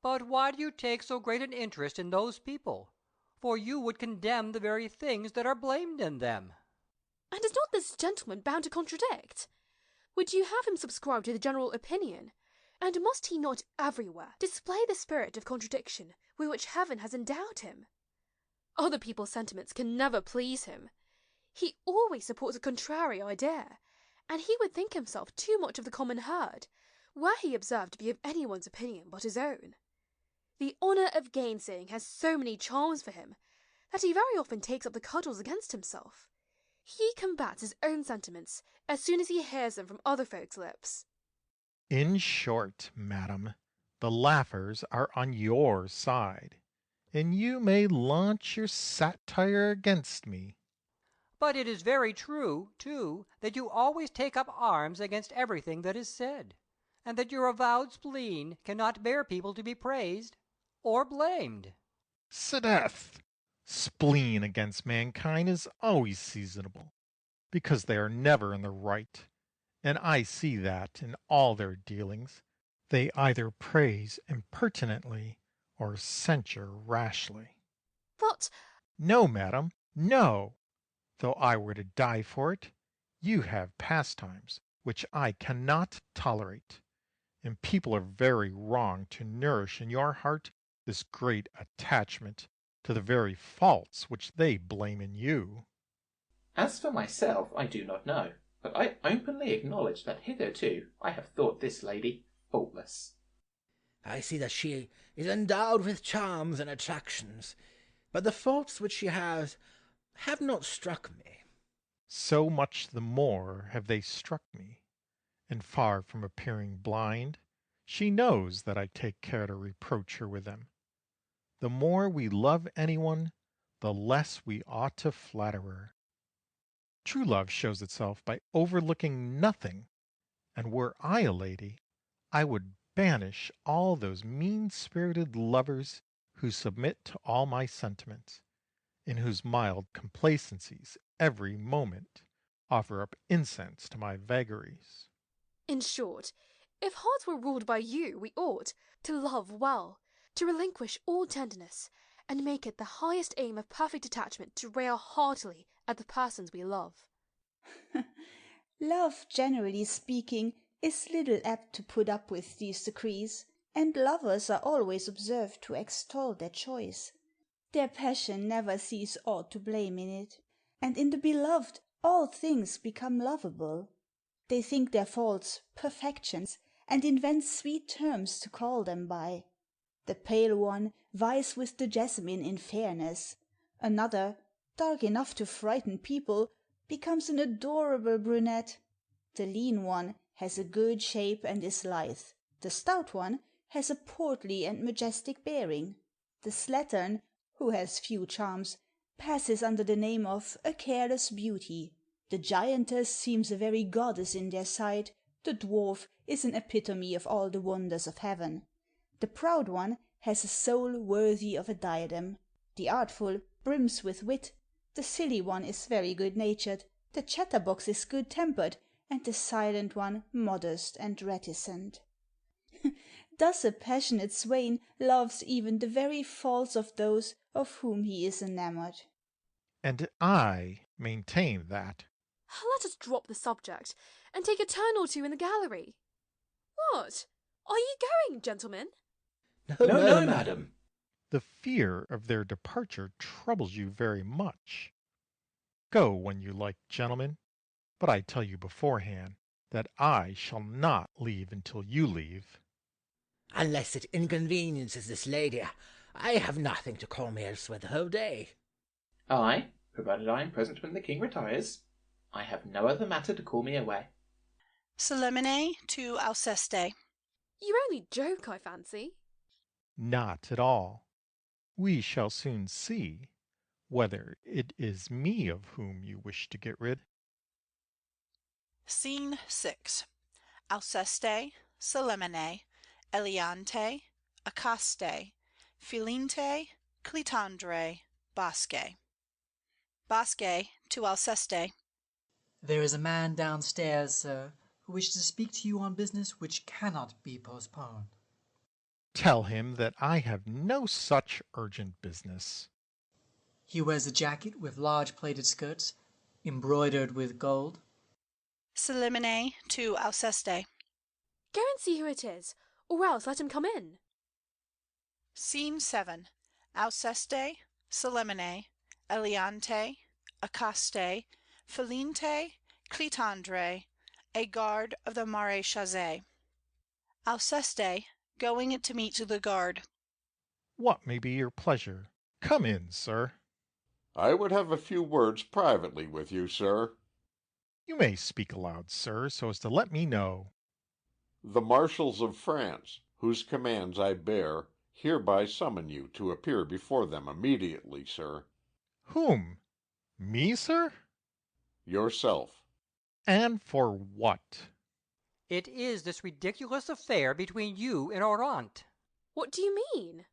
But why do you take so great an interest in those people? For you would condemn the very things that are blamed in them. And is not this gentleman bound to contradict? Would you have him subscribe to the general opinion? And must he not everywhere display the spirit of contradiction with which heaven has endowed him? Other people's sentiments can never please him. He always supports a contrary idea, and he would think himself too much of the common herd, were he observed to be of anyone's opinion but his own. The honour of gainsaying has so many charms for him, that he very often takes up the cudgels against himself. He combats his own sentiments as soon as he hears them from other folks' lips. In short, madam, the laughers are on your side, and you may launch your satire against me. But it is very true, too, that you always take up arms against everything that is said, and that your avowed spleen cannot bear people to be praised or blamed. Sdeath! Spleen against mankind is always seasonable, because they are never in the right, and I see that, in all their dealings, they either praise impertinently or censure rashly. But No, madam, no! Though I were to die for it, you have pastimes which I cannot tolerate, and people are very wrong to nourish in your heart this great attachment to the very faults which they blame in you. As for myself, I do not know, but I openly acknowledge that hitherto I have thought this lady faultless. I see that she is endowed with charms and attractions, but the faults which she has have not struck me. So much the more have they struck me, and far from appearing blind, she knows that I take care to reproach her with them. The more we love anyone, the less we ought to flatter her. True love shows itself by overlooking nothing, and were I a lady, I would banish all those mean-spirited lovers who submit to all my sentiments, and whose mild complacencies every moment offer up incense to my vagaries. in short, if hearts were ruled by you, we ought to love well, to relinquish all tenderness, and make it the highest aim of perfect attachment to rail heartily at the persons we love. Love, generally speaking, is little apt to put up with these decrees, and lovers are always observed to extol their choice. Their passion never sees aught to blame in it, and in the beloved all things become lovable. They think their faults perfections, and invent sweet terms to call them by. The pale one vies with the jasmine in fairness. Another, dark enough to frighten people, becomes an adorable brunette. The lean one has a good shape and is lithe. The stout one has a portly and majestic bearing. The slattern, who has few charms, passes under the name of a careless beauty. The giantess seems a very goddess in their sight. The dwarf is an epitome of all the wonders of heaven. The proud one has a soul worthy of a diadem. The artful brims with wit. The silly one is very good-natured. The chatterbox is good-tempered, and the silent one modest and reticent. Thus a passionate swain loves even the very faults of those of whom he is enamoured. And I maintain that. Let us drop the subject, and take a turn or two in the gallery. What? Are you going, gentlemen? No, madam. The fear of their departure troubles you very much. Go when you like, gentlemen, but I tell you beforehand that I shall not leave until you leave. Unless it inconveniences this lady, I have nothing to call me elsewhere the whole day. I, provided I am present when the king retires, I have no other matter to call me away. Celimène to Alceste. You only joke, I fancy. Not at all. We shall soon see whether it is me of whom you wish to get rid. Scene 6. Alceste, Celimène, Eliante, Accaste, Philinte, Clitandre, Basque. Basque to Alceste. There is a man downstairs, sir, who wishes to speak to you on business which cannot be postponed. Tell him that I have no such urgent business. He wears a jacket with large plaited skirts, embroidered with gold. Celimène to Alceste. Go and see who it is, or else let him come in. Scene 7. Alceste, Celimène, Eliante, Accaste, Philinte, Clitandre, a guard of the Maréchaussée. Alceste, going to meet the guard. What may be your pleasure? Come in, sir. I would have a few words privately with you, sir. You may speak aloud, sir, so as to let me know. The marshals of France, whose commands I bear, hereby summon you to appear before them immediately, sir. Whom? Me, sir? Yourself. And for what? It is this ridiculous affair between you and Oronte. What do you mean?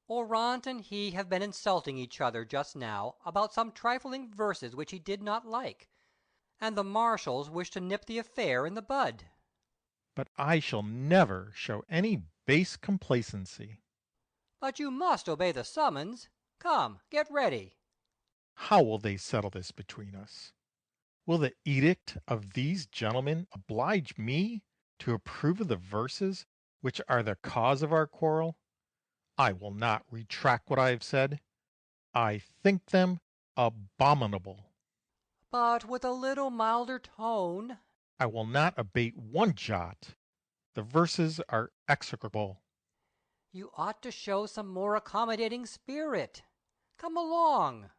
Oronte and he have been insulting each other just now about some trifling verses which he did not like, and the marshals wish to nip the affair in the bud. But I shall never show any base complacency. But you must obey the summons. Come, get ready. How will they settle this between us? Will the edict of these gentlemen oblige me to approve of the verses which are the cause of our quarrel? I will not retract what I have said. I think them abominable. But with a little milder tone. I will not abate one jot. The verses are execrable. You ought to show some more accommodating spirit. Come along.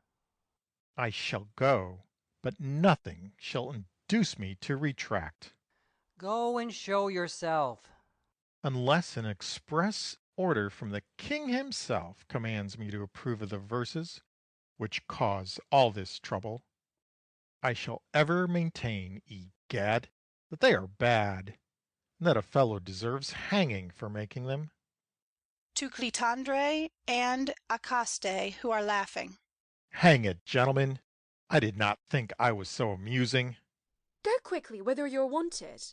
I shall go, but nothing shall induce me to retract. Go and show yourself. Unless an express order from the king himself commands me to approve of the verses which cause all this trouble, I shall ever maintain, egad, that they are bad, and that a fellow deserves hanging for making them. To Clitandre and Alceste, who are laughing. Hang it, gentlemen! I did not think I was so amusing. Go quickly, whither you're wanted.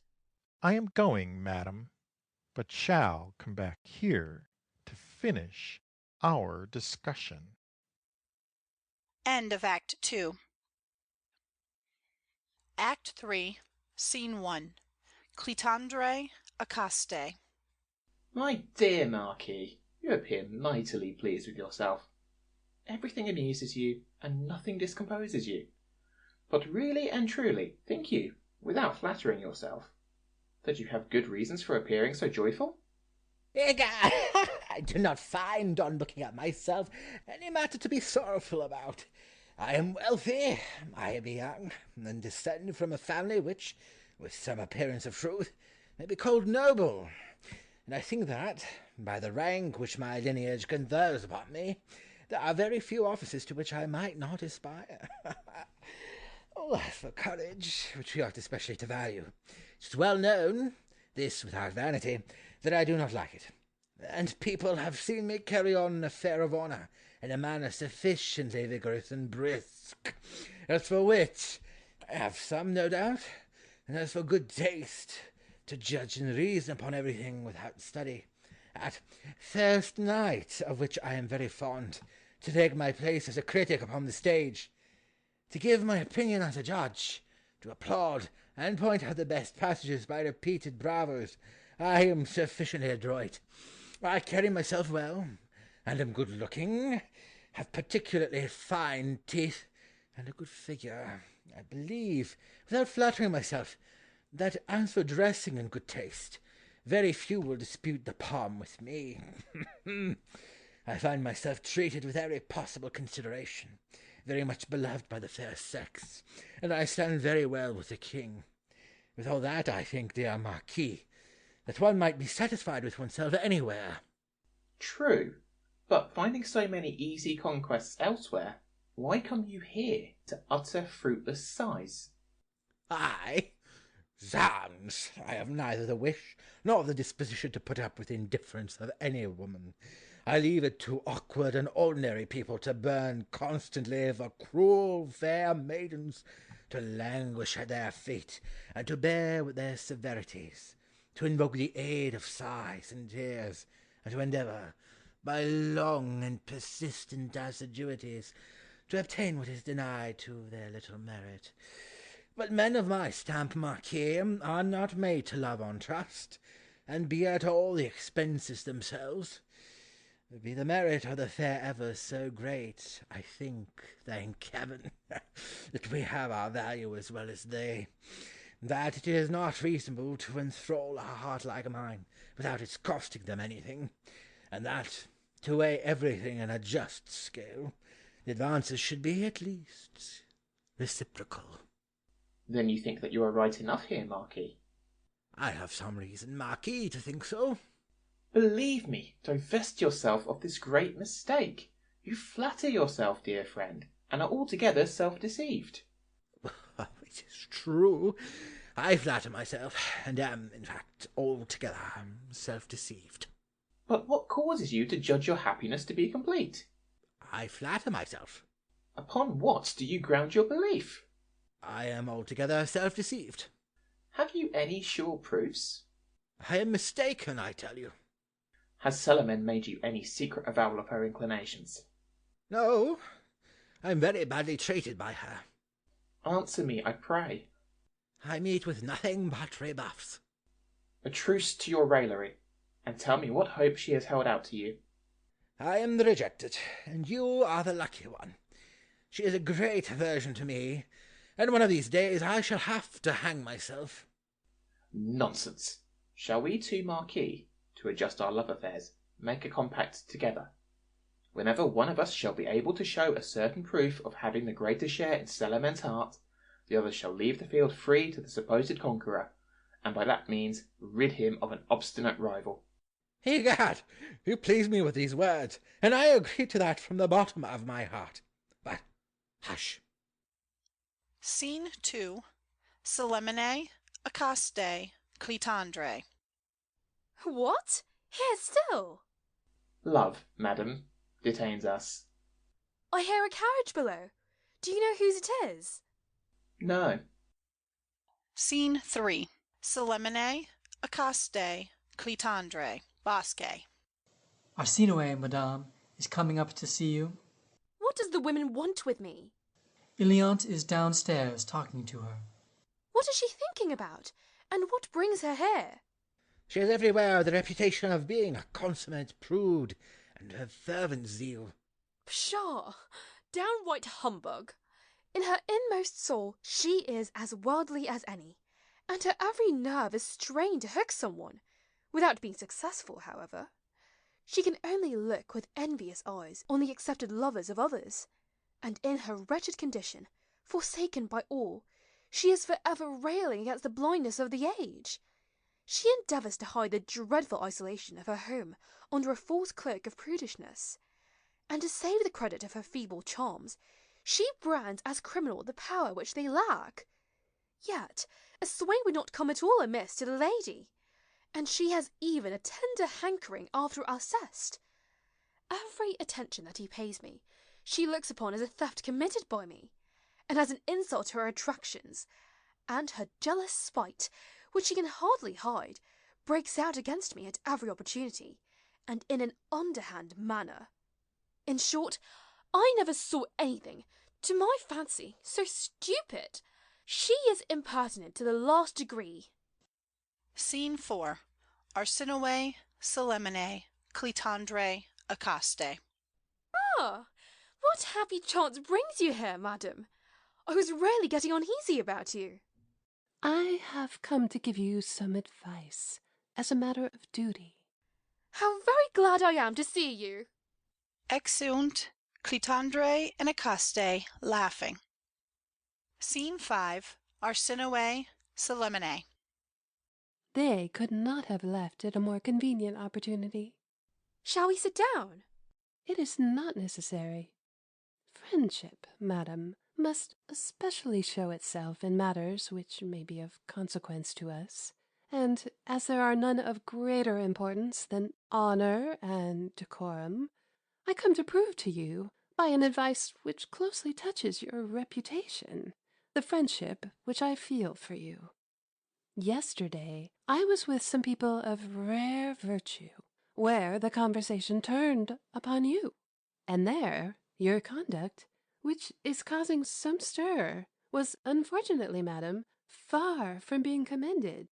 I am going, madam, but shall come back here to finish our discussion. End of Act 2. Act 3, Scene 1. Clitandre, Alceste. My dear Marquis, you appear mightily pleased with yourself. Everything amuses you, and nothing discomposes you. But really and truly, think you, without flattering yourself, that you have good reasons for appearing so joyful? Egad, I do not find, on looking at myself, any matter to be sorrowful about. I am wealthy, I am young, and descend from a family which, with some appearance of truth, may be called noble. And I think that, by the rank which my lineage confers upon me, there are very few offices to which I might not aspire. Oh, as for courage, which we ought especially to value, it is well known, this without vanity, that I do not like it. And people have seen me carry on an affair of honour in a manner sufficiently vigorous and brisk, as for wit, I have some, no doubt, and as for good taste, to judge and reason upon everything without study. At first night, of which I am very fond, to take my place as a critic upon the stage, to give my opinion as a judge, to applaud and point out the best passages by repeated bravos, I am sufficiently adroit. I carry myself well, and am good-looking, have particularly fine teeth, and a good figure. I believe, without flattering myself, that as for dressing and good taste, very few will dispute the palm with me. I find myself treated with every possible consideration, very much beloved by the fair sex, and I stand very well with the king. With all that, I think, dear Marquis, that one might be satisfied with oneself anywhere. True, but finding so many easy conquests elsewhere, why come you here to utter fruitless sighs? I? Zounds! I have neither the wish nor the disposition to put up with indifference of any woman. I leave it to awkward and ordinary people to burn constantly for cruel fair maidens, to languish at their feet, and to bear with their severities, to invoke the aid of sighs and tears, and to endeavour, by long and persistent assiduities, to obtain what is denied to their little merit. But men of my stamp, Marquis, are not made to love on trust, and be at all the expenses themselves. Be the merit of the fair ever so great, I think, thank heaven, that we have our value as well as they, that it is not reasonable to enthrall a heart like mine without its costing them anything, and that, to weigh everything in a just scale, The advances should be at least reciprocal. Then you think that you are right enough here, Marquis? I have some reason, Marquis, to think so. Believe me, divest yourself of this great mistake. You flatter yourself, dear friend, and are altogether self-deceived. It is true. I flatter myself, and am, in fact, altogether self-deceived. But what causes you to judge your happiness to be complete? I flatter myself. Upon what do you ground your belief? I am altogether self-deceived. Have you any sure proofs? I am mistaken, I tell you. Has Celimène made you any secret avowal of her inclinations? No, I am very badly treated by her. Answer me, I pray. I meet with nothing but rebuffs. A truce to your raillery, and tell me what hope she has held out to you. I am the rejected, and you are the lucky one. She is a great aversion to me, and one of these days I shall have to hang myself. Nonsense. Shall we two, Marquis, to adjust our love affairs, make a compact together? Whenever one of us shall be able to show a certain proof of having the greater share in Celimène's heart, the other shall leave the field free to the supposed conqueror, and by that means rid him of an obstinate rival. Egad, you please me with these words, and I agree to that from the bottom of my heart. But hush. Scene 2. Celimène, Alceste, Clitandre. What? Here still? Love, madam, detains us. I hear a carriage below. Do you know whose it is? No. Scene 3. Celimène, Alceste, Clitandre, Bosque. Arsinoe, madame, is coming up to see you. What does the woman want with me? Philinte is downstairs talking to her. What is she thinking about? And what brings her here? She has everywhere the reputation of being a consummate prude, and her fervent zeal. Pshaw! Downright humbug. In her inmost soul she is as worldly as any, and her every nerve is strained to hook someone, without being successful, however. She can only look with envious eyes on the accepted lovers of others, and in her wretched condition, forsaken by all, she is for ever railing against the blindness of the age. She endeavours to hide the dreadful isolation of her home under a false cloak of prudishness, and to save the credit of her feeble charms, she brands as criminal the power which they lack. Yet a swain would not come at all amiss to the lady, and she has even a tender hankering after Alceste. Every attention that he pays me, she looks upon as a theft committed by me, and as an insult to her attractions, and her jealous spite, which she can hardly hide, breaks out against me at every opportunity, and in an underhand manner. In short, I never saw anything, to my fancy, so stupid. She is impertinent to the last degree. Scene 4. Arsinoe, Celimène, Clitandre, Alceste. Ah, what happy chance brings you here, madam? I was really getting uneasy about you. I have come to give you some advice, as a matter of duty. How very glad I am to see you. Exeunt Clitandre and Alceste, laughing. Scene 5. Arsinoe, Celimène. They could not have left at a more convenient opportunity. Shall we sit down? It is not necessary. Friendship, madam, must especially show itself in matters which may be of consequence to us, and as there are none of greater importance than honour and decorum, I come to prove to you, by an advice which closely touches your reputation, the friendship which I feel for you. Yesterday I was with some people of rare virtue, where the conversation turned upon you, and there your conduct, which is causing some stir, was unfortunately, madam, far from being commended.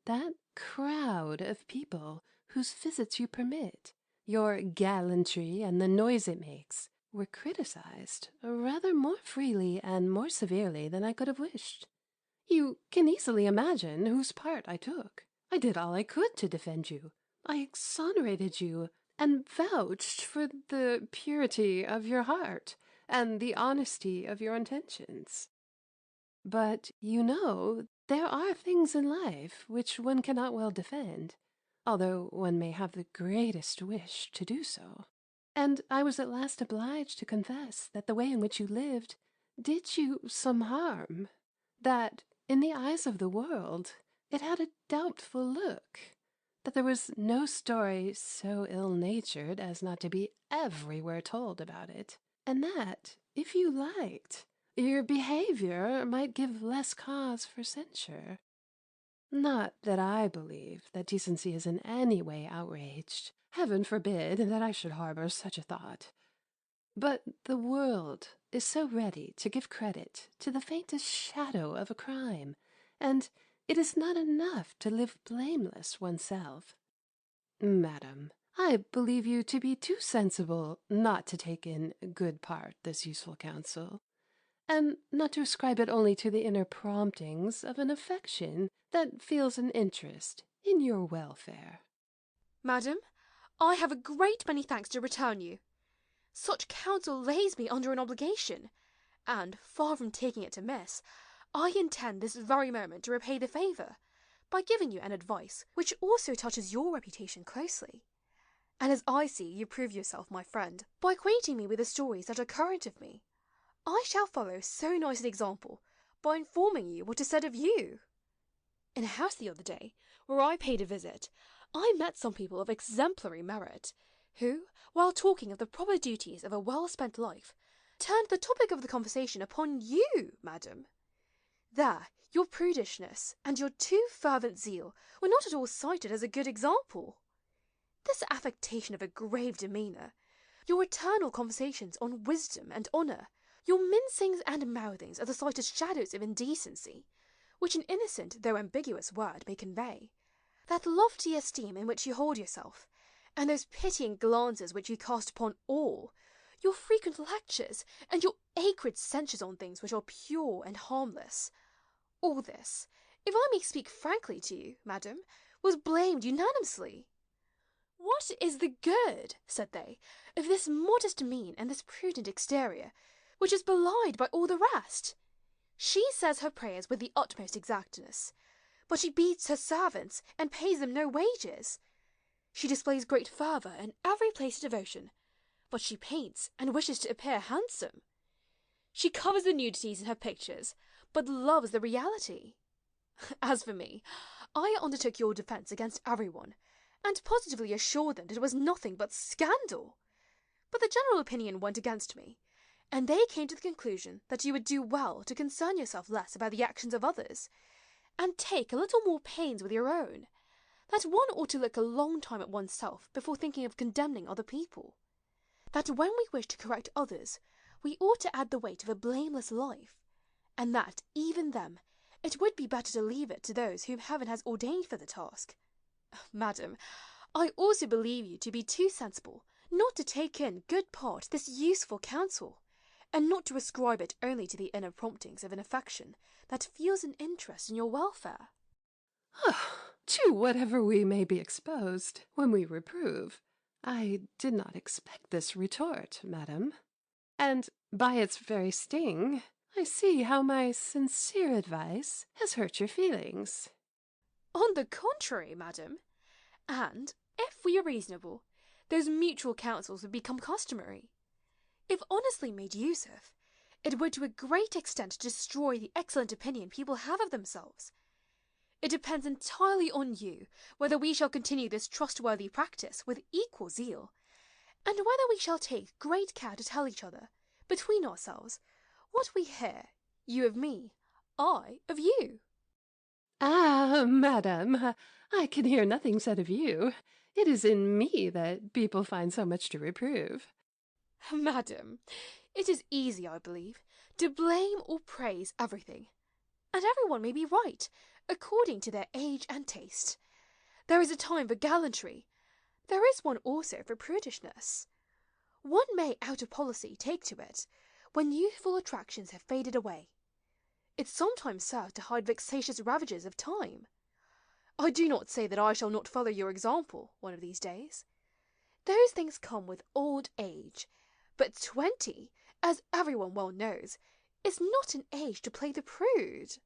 That crowd of people whose visits you permit, your gallantry and the noise it makes, were criticized rather more freely and more severely than I could have wished. You can easily imagine whose part I took. I did all I could to defend you. I exonerated you and vouched for the purity of your heart and the honesty of your intentions. But, you know, there are things in life which one cannot well defend, although one may have the greatest wish to do so. And I was at last obliged to confess that the way in which you lived did you some harm, that, in the eyes of the world, it had a doubtful look, that there was no story so ill-natured as not to be everywhere told about it, and that, if you liked, your behaviour might give less cause for censure. Not that I believe that decency is in any way outraged. Heaven forbid that I should harbour such a thought. But the world is so ready to give credit to the faintest shadow of a crime, and it is not enough to live blameless oneself. Madam, I believe you to be too sensible not to take in good part this useful counsel, and not to ascribe it only to the inner promptings of an affection that feels an interest in your welfare. Madam, I have a great many thanks to return you. Such counsel lays me under an obligation, and, far from taking it amiss, I intend this very moment to repay the favour, by giving you an advice which also touches your reputation closely. And as I see you prove yourself my friend by acquainting me with the stories that are current of me, I shall follow so nice an example by informing you what is said of you. In a house the other day, where I paid a visit, I met some people of exemplary merit, who, while talking of the proper duties of a well-spent life, turned the topic of the conversation upon you, madam. There, your prudishness and your too fervent zeal were not at all cited as a good example. This affectation of a grave demeanour, your eternal conversations on wisdom and honour, your mincings and mouthings are the slightest shadows of indecency, which an innocent though ambiguous word may convey. That lofty esteem in which you hold yourself, and those pitying glances which you cast upon all, your frequent lectures, and your acrid censures on things which are pure and harmless, all this, if I may speak frankly to you, madam, was blamed unanimously. What is the good, said they, of this modest mien and this prudent exterior, which is belied by all the rest? She says her prayers with the utmost exactness, but she beats her servants and pays them no wages. She displays great fervour in every place of devotion, but she paints and wishes to appear handsome. She covers the nudities in her pictures, but loves the reality. As for me, I undertook your defence against everyone, and positively assured them that it was nothing but scandal. But the general opinion went against me, and they came to the conclusion that you would do well to concern yourself less about the actions of others, and take a little more pains with your own, that one ought to look a long time at oneself before thinking of condemning other people, that when we wish to correct others, we ought to add the weight of a blameless life, and that, even then, it would be better to leave it to those whom heaven has ordained for the task. Madam, I also believe you to be too sensible not to take in good part this useful counsel, and not to ascribe it only to the inner promptings of an affection that feels an interest in your welfare. To whatever we may be exposed when we reprove. I did not expect this retort, madam, and by its very sting I see how my sincere advice has hurt your feelings. On the contrary, madam, and, if we are reasonable, those mutual counsels would become customary. If honestly made use of, it would to a great extent destroy the excellent opinion people have of themselves. It depends entirely on you whether we shall continue this trustworthy practice with equal zeal, and whether we shall take great care to tell each other, between ourselves, what we hear, you of me, I of you. Ah, madam, I can hear nothing said of you. It is in me that people find so much to reprove. Madam, it is easy, I believe, to blame or praise everything, and everyone may be right, according to their age and taste. There is a time for gallantry, there is one also for prudishness. One may, out of policy, take to it, when youthful attractions have faded away. It sometimes serves to hide vexatious ravages of time. I do not say that I shall not follow your example one of these days. Those things come with old age. But 20, as everyone well knows, is not an age to play the prude.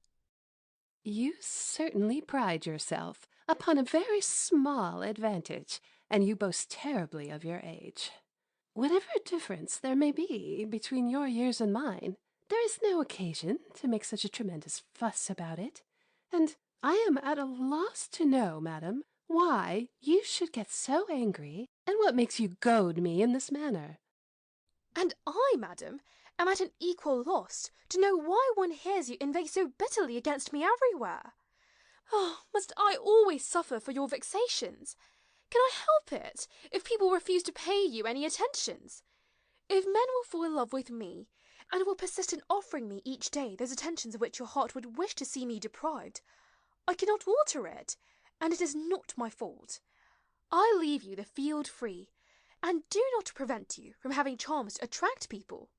You certainly pride yourself upon a very small advantage, and you boast terribly of your age. Whatever difference there may be between your years and mine, there is no occasion to make such a tremendous fuss about it, and I am at a loss to know, madam, why you should get so angry, and what makes you goad me in this manner. And I, madam, am at an equal loss to know why one hears you inveigh so bitterly against me everywhere. Oh, must I always suffer for your vexations? Can I help it if people refuse to pay you any attentions? If men will fall in love with me, and will persist in offering me each day those attentions of which your heart would wish to see me deprived, I cannot alter it, and it is not my fault. I leave you the field free, and do not prevent you from having charms to attract people.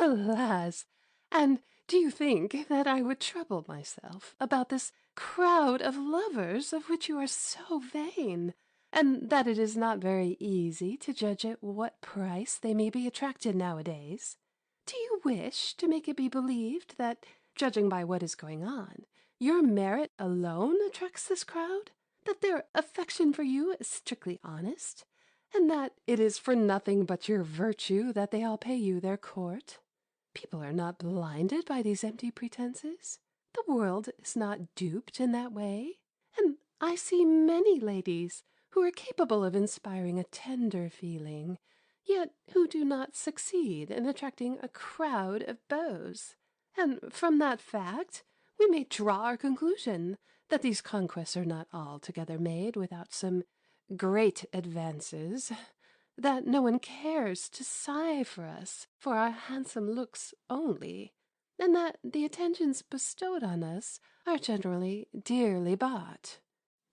Alas! And do you think that I would trouble myself about this crowd of lovers of which you are so vain, and that it is not very easy to judge at what price they may be attracted nowadays? Do you wish to make it be believed that, judging by what is going on, your merit alone attracts this crowd, that their affection for you is strictly honest, and that it is for nothing but your virtue that they all pay you their court? People are not blinded by these empty pretenses. The world is not duped in that way, and I see many ladies who are capable of inspiring a tender feeling, yet who do not succeed in attracting a crowd of beaux. And from that fact we may draw our conclusion that these conquests are not altogether made without some great advances, that no one cares to sigh for us for our handsome looks only, and that the attentions bestowed on us are generally dearly bought.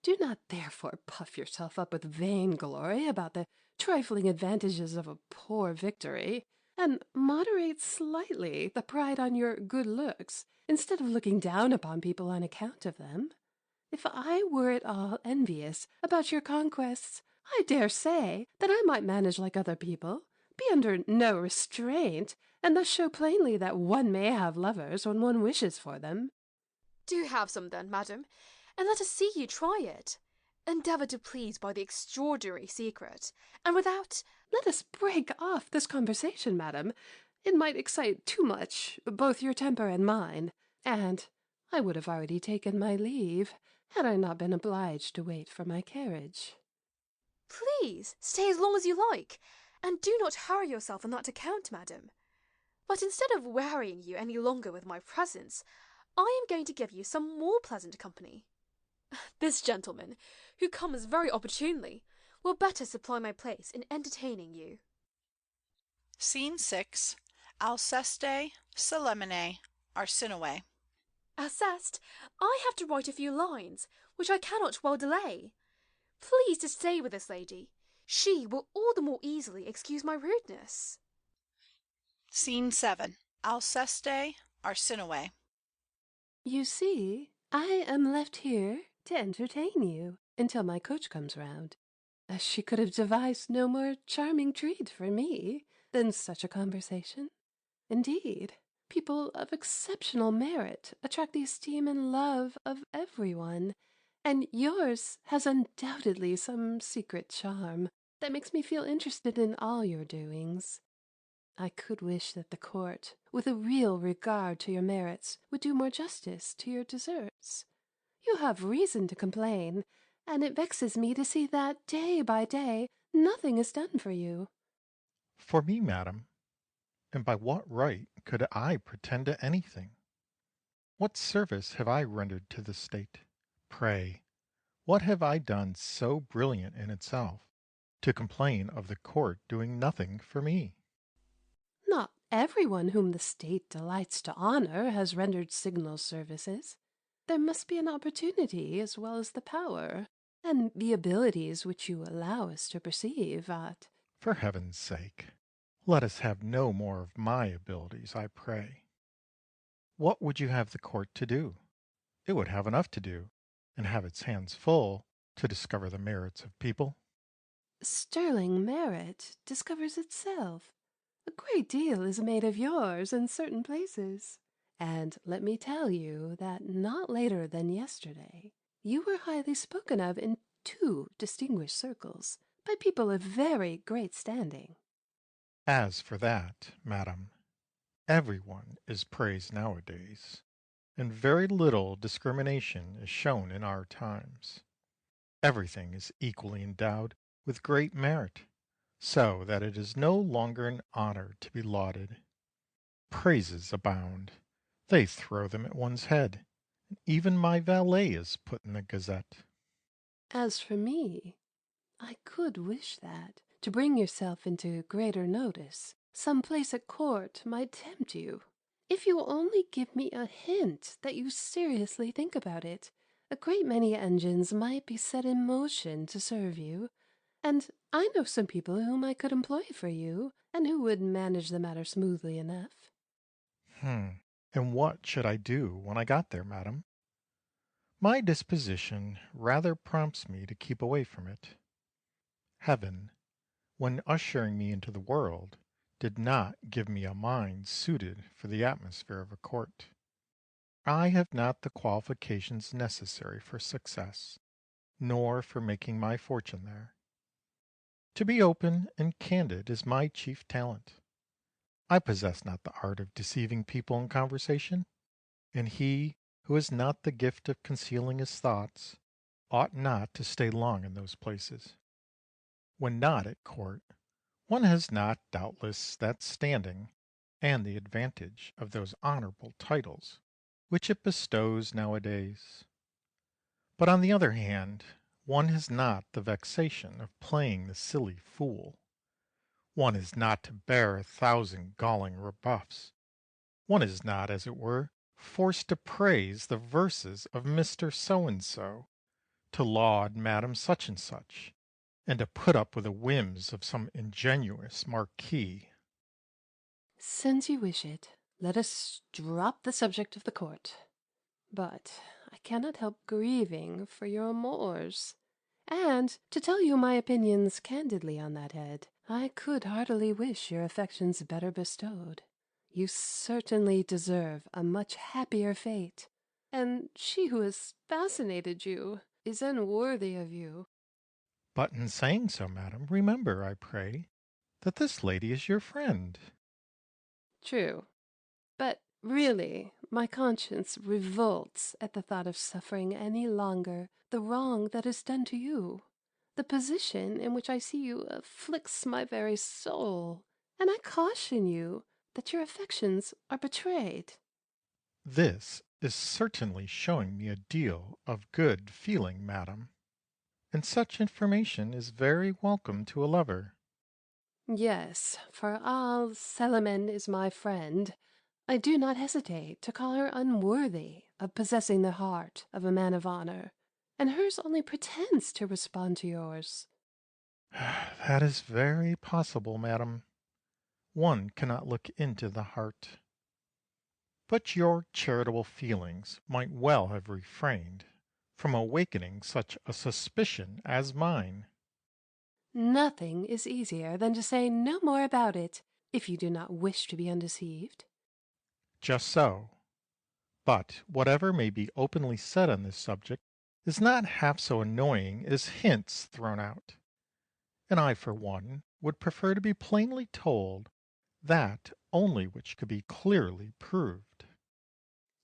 Do not therefore puff yourself up with vainglory about the trifling advantages of a poor victory, and moderate slightly the pride on your good looks, instead of looking down upon people on account of them. If I were at all envious about your conquests, I dare say that I might manage like other people, be under no restraint, and thus show plainly that one may have lovers when one wishes for them. Do have some then, madam, and let us see you try it. Endeavour to please by the extraordinary secret, and without— Let us break off this conversation, madam. It might excite too much both your temper and mine, and I would have already taken my leave, had I not been obliged to wait for my carriage. Please stay as long as you like, and do not hurry yourself on that account, madam. But instead of wearying you any longer with my presence, I am going to give you some more pleasant company. This gentleman, who comes very opportunely, will better supply my place in entertaining you. Scene 6. Alceste, Celimène, Arsinoe. Alceste, I have to write a few lines, which I cannot well delay. Please to stay with this lady. She will all the more easily excuse my rudeness. Scene 7. Alceste, Arsinoe. You see, I am left here to entertain you until my coach comes round. She could have devised no more charming treat for me than such a conversation. Indeed, people of exceptional merit attract the esteem and love of everyone, and yours has undoubtedly some secret charm that makes me feel interested in all your doings. I could wish that the court, with a real regard to your merits, would do more justice to your deserts. You have reason to complain, and it vexes me to see that, day by day, nothing is done for you. For me, madam? And by what right could I pretend to anything? What service have I rendered to the state? Pray, what have I done so brilliant in itself, to complain of the court doing nothing for me? Not everyone whom the state delights to honour has rendered signal services. There must be an opportunity as well as the power, and the abilities which you allow us to perceive ought— For heaven's sake, let us have no more of my abilities, I pray. What would you have the court to do? It would have enough to do, and have its hands full, to discover the merits of people. sterling merit discovers itself. A great deal is made of yours in certain places, and let me tell you that not later than yesterday you were highly spoken of in 2 distinguished circles by people of very great standing. As for that, madam, everyone is praised nowadays, and very little discrimination is shown in our times. Everything is equally endowed with great merit, so that it is no longer an honor to be lauded. Praises abound. They throw them at one's head, and even my valet is put in the Gazette. As for me, I could wish that, to bring yourself into greater notice, some place at court might tempt you. If you will only give me a hint that you seriously think about it, a great many engines might be set in motion to serve you, and I know some people whom I could employ for you, and who would manage the matter smoothly enough. And what should I do when I got there, madam? My disposition rather prompts me to keep away from it. Heaven, when ushering me into the world, did not give me a mind suited for the atmosphere of a court. I have not the qualifications necessary for success, nor for making my fortune there. To be open and candid is my chief talent. I possess not the art of deceiving people in conversation, and he who has not the gift of concealing his thoughts ought not to stay long in those places. When not at court, one has not, doubtless, that standing and the advantage of those honorable titles which it bestows nowadays. But on the other hand, one has not the vexation of playing the silly fool. One is not to bear 1,000 galling rebuffs. One is not, as it were, forced to praise the verses of Mr. So-and-so, to laud Madam Such-and-such, and to put up with the whims of some ingenuous marquis. Since you wish it, let us drop the subject of the court. But I cannot help grieving for your amours. And, to tell you my opinions candidly on that head, I could heartily wish your affections better bestowed. You certainly deserve a much happier fate, and she who has fascinated you is unworthy of you. But in saying so, madam, remember, I pray, that this lady is your friend. True. But really, my conscience revolts at the thought of suffering any longer the wrong that is done to you. The position in which I see you afflicts my very soul, and I caution you that your affections are betrayed. This is certainly showing me a deal of good feeling, madam, and such information is very welcome to a lover. Yes, for all Celimène is my friend, I do not hesitate to call her unworthy of possessing the heart of a man of honour, and hers only pretends to respond to yours. That is very possible, madam. One cannot look into the heart. But your charitable feelings might well have refrained from awakening such a suspicion as mine. Nothing is easier than to say no more about it, if you do not wish to be undeceived. Just so. But whatever may be openly said on this subject is not half so annoying as hints thrown out, and I, for one, would prefer to be plainly told that only which could be clearly proved.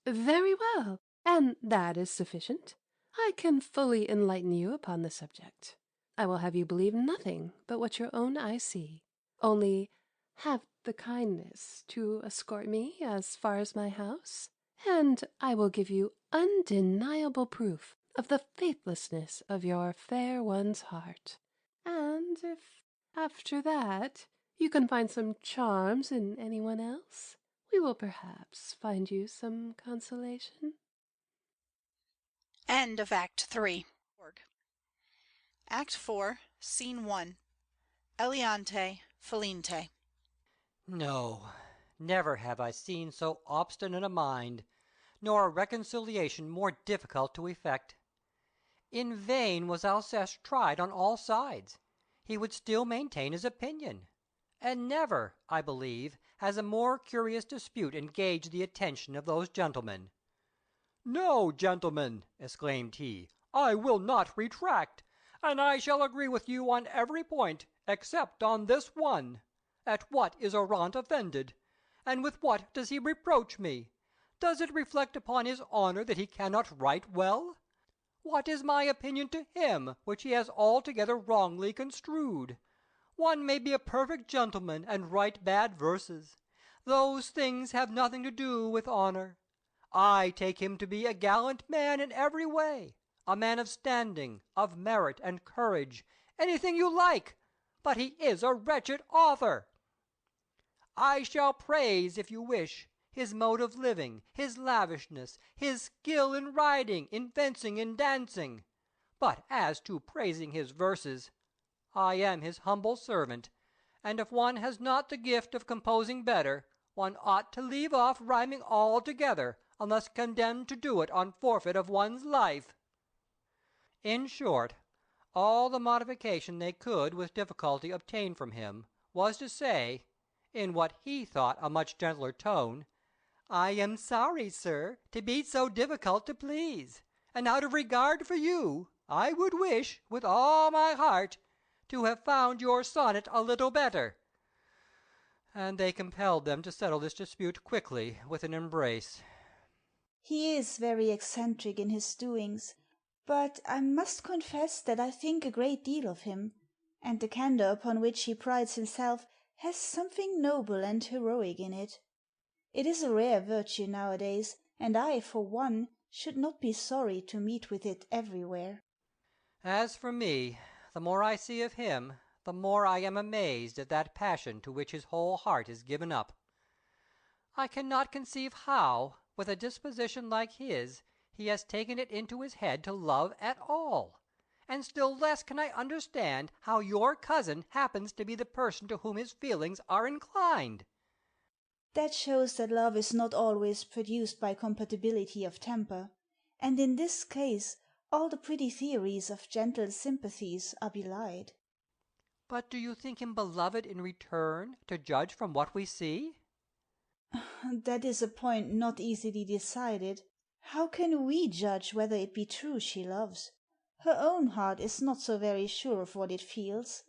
Very well, and that is sufficient. I can fully enlighten you upon the subject. I will have you believe nothing but what your own eyes see. Only have the kindness to escort me as far as my house, and I will give you undeniable proof of the faithlessness of your fair one's heart. And if after that you can find some charms in anyone else, we will perhaps find you some consolation. End of Act 3. Act 4, Scene 1. Eleante, Philinte. No, never have I seen so obstinate a mind, nor a reconciliation more difficult to effect. In vain was Alceste tried on all sides. he would still maintain his opinion, and never, I believe, has a more curious dispute engaged the attention of those gentlemen. "No, gentlemen," exclaimed he, "I will not retract, and I shall agree with you on every point, except on this one. At what is Oronte offended? And with what does he reproach me? Does it reflect upon his honor that he cannot write well? What is my opinion to him which he has altogether wrongly construed? One may be a perfect gentleman and write bad verses. Those things have nothing to do with honor. I take him to be a gallant man in every way, a man of standing, of merit and courage, anything you like, but he is a wretched author. I shall praise, if you wish, his mode of living, his lavishness, his skill in riding, in fencing, in dancing. But as to praising his verses, I am his humble servant, and if one has not the gift of composing better, one ought to leave off rhyming altogether, unless condemned to do it on forfeit of one's life." In short, all the modification they could with difficulty obtain from him was to say, in what he thought a much gentler tone, "I am sorry, sir, to be so difficult to please, and out of regard for you, I would wish, with all my heart, to have found your sonnet a little better." And they compelled them to settle this dispute quickly with an embrace. He is very eccentric in his doings, but I must confess that I think a great deal of him, and the candour upon which he prides himself has something noble and heroic in it. It is a rare virtue nowadays, and I, for one, should not be sorry to meet with it everywhere. As for me, the more I see of him, the more I am amazed at that passion to which his whole heart is given up. I cannot conceive how, with a disposition like his, he has taken it into his head to love at all, and still less can I understand how your cousin happens to be the person to whom his feelings are inclined. That shows that love is not always produced by compatibility of temper, and in this case all the pretty theories of gentle sympathies are belied. But do you think him beloved in return, to judge from what we see? That is a point not easily decided. How can we judge whether it be true she loves? Her own heart is not so very sure of what it feels.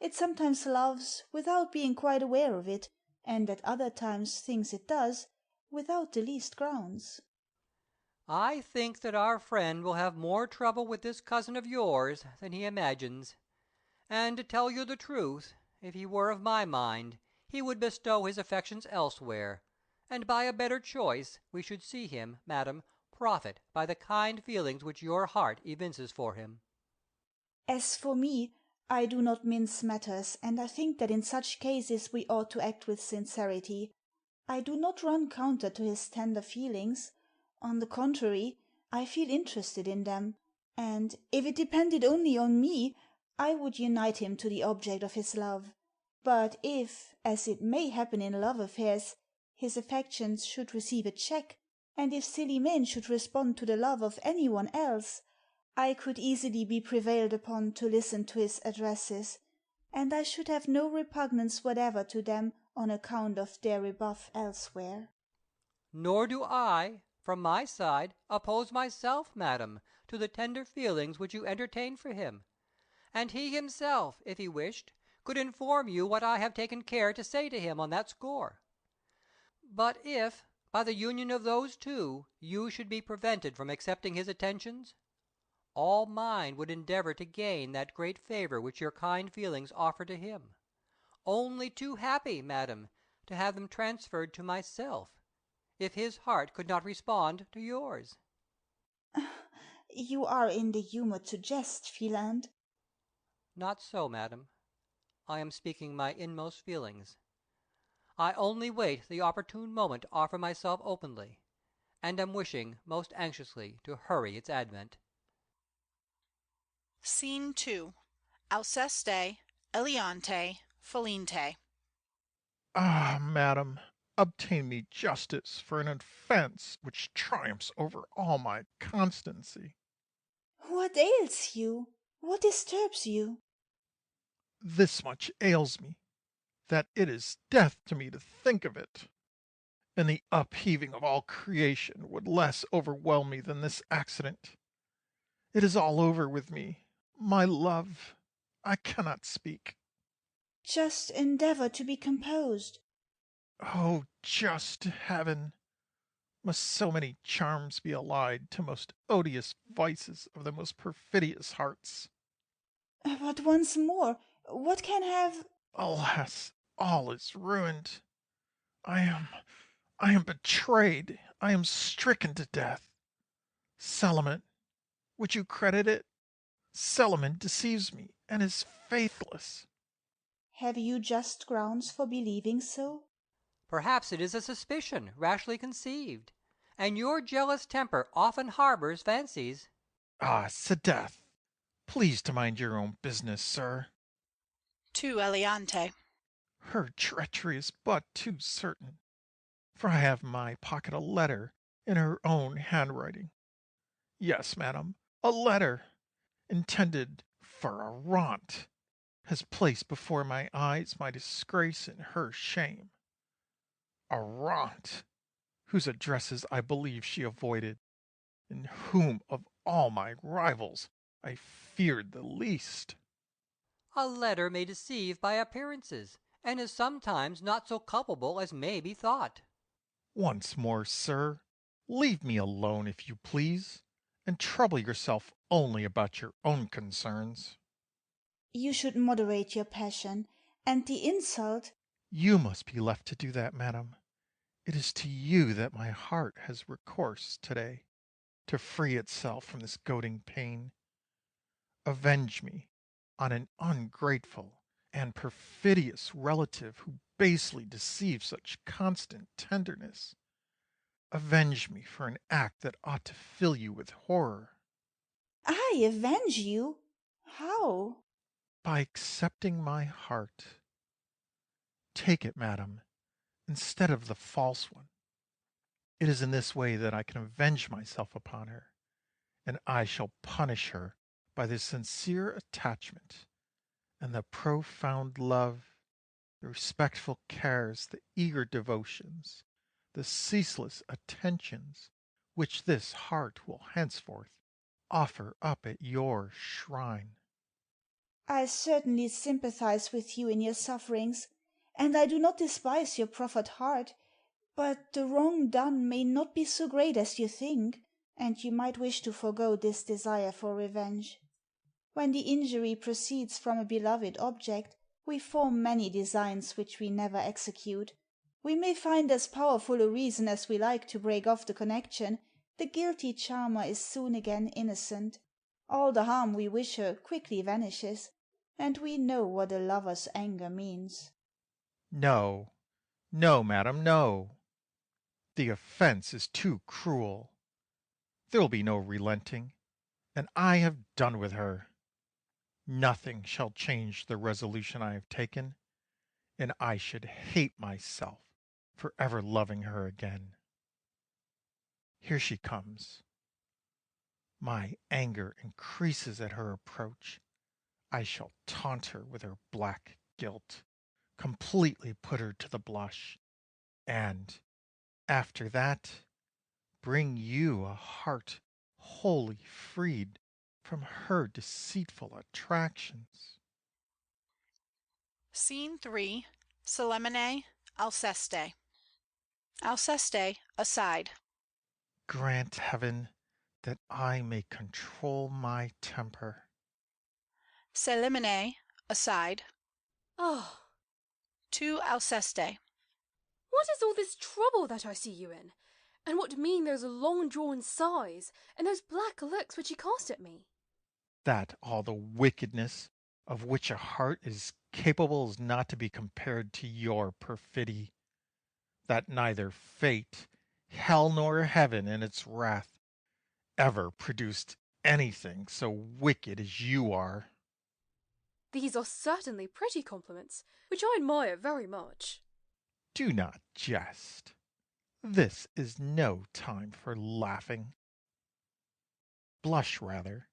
It sometimes loves without being quite aware of it, and at other times thinks it does, without the least grounds. I think that our friend will have more trouble with this cousin of yours than he imagines. And to tell you the truth, if he were of my mind, he would bestow his affections elsewhere, and by a better choice we should see him, madam, profit by the kind feelings which your heart evinces for him. As for me, I do not mince matters, and I think that in such cases we ought to act with sincerity. I do not run counter to his tender feelings. On the contrary, I feel interested in them, and, if it depended only on me, I would unite him to the object of his love. But if, as it may happen in love affairs, his affections should receive a check, and if Celimène should respond to the love of any one else, I could easily be prevailed upon to listen to his addresses, and I should have no repugnance whatever to them on account of their rebuff elsewhere. Nor do I, from my side, oppose myself, madam, to the tender feelings which you entertain for him, and he himself, if he wished, could inform you what I have taken care to say to him on that score. But if, by the union of those two, you should be prevented from accepting his attentions, all mine would endeavor to gain that great favor which your kind feelings offer to him, only too happy, madam, to have them transferred to myself, if his heart could not respond to yours. You are in the humour to jest, Philinte. Not so, madam. I am speaking my inmost feelings. I only wait the opportune moment to offer myself openly, and am wishing most anxiously to hurry its advent. Scene 2. Alceste, Eleonte, Philinte. Ah, madam, obtain me justice for an offence which triumphs over all my constancy. What ails you? What disturbs you? this much ails me, that it is death to me to think of it, and the upheaving of all creation would less overwhelm me than this accident. It is all over with me, my love. I cannot speak. Just endeavour to be composed. Oh, just heaven! Must so many charms be allied to most odious vices of the most perfidious hearts? But once more, what can have— Alas, all is ruined. I am betrayed. I am stricken to death. Celimène, would you credit it? Celimène deceives me and is faithless. Have you just grounds for believing so? Perhaps it is a suspicion rashly conceived, and your jealous temper often harbors fancies. Ah, 'sdeath! Please to mind your own business, sir. To Eliante. Her treachery is but too certain, for I have in my pocket a letter in her own handwriting. Yes, madam, a letter intended for Oronte has placed before my eyes my disgrace and her shame. Oronte, whose addresses I believe she avoided, and whom of all my rivals I feared the least. A letter may deceive by appearances, and is sometimes not so culpable as may be thought. Once more, sir, leave me alone if you please, and trouble yourself only about your own concerns. You should moderate your passion, and the insult— You must be left to do that, madam. It is to you that my heart has recourse to-day, to free itself from this goading pain. Avenge me on an ungrateful and perfidious relative who basely deceives such constant tenderness. Avenge me for an act that ought to fill you with horror. I avenge you? How? By accepting my heart. Take it, madam, instead of the false one. It is in this way that I can avenge myself upon her, and I shall punish her by the sincere attachment and the profound love, the respectful cares, the eager devotions, the ceaseless attentions which this heart will henceforth offer up at your shrine. I certainly sympathize with you in your sufferings, and I do not despise your proffered heart, but the wrong done may not be so great as you think, and you might wish to forego this desire for revenge. When the injury proceeds from a beloved object, we form many designs which we never execute. We may find as powerful a reason as we like to break off the connection, the guilty charmer is soon again innocent. All the harm we wish her quickly vanishes, and we know what a lover's anger means. No, no, madam, no. The offence is too cruel. There will be no relenting, and I have done with her. Nothing shall change the resolution I have taken, and I should hate myself for ever loving her again. Here she comes. My anger increases at her approach. I shall taunt her with her black guilt, completely put her to the blush, and, after that, bring you a heart wholly freed from her deceitful attractions. Scene 3. Celimène, Alceste. Alceste, aside. Grant, heaven, that I may control my temper. Celimène, aside. Oh, To Alceste. what is all this trouble that I see you in? And what mean those long-drawn sighs, and those black looks which you cast at me? That all the wickedness of which a heart is capable is not to be compared to your perfidy. That neither fate, hell, nor heaven in its wrath ever produced anything so wicked as you are. These are certainly pretty compliments, which I admire very much. Do not jest. This is no time for laughing. Blush rather,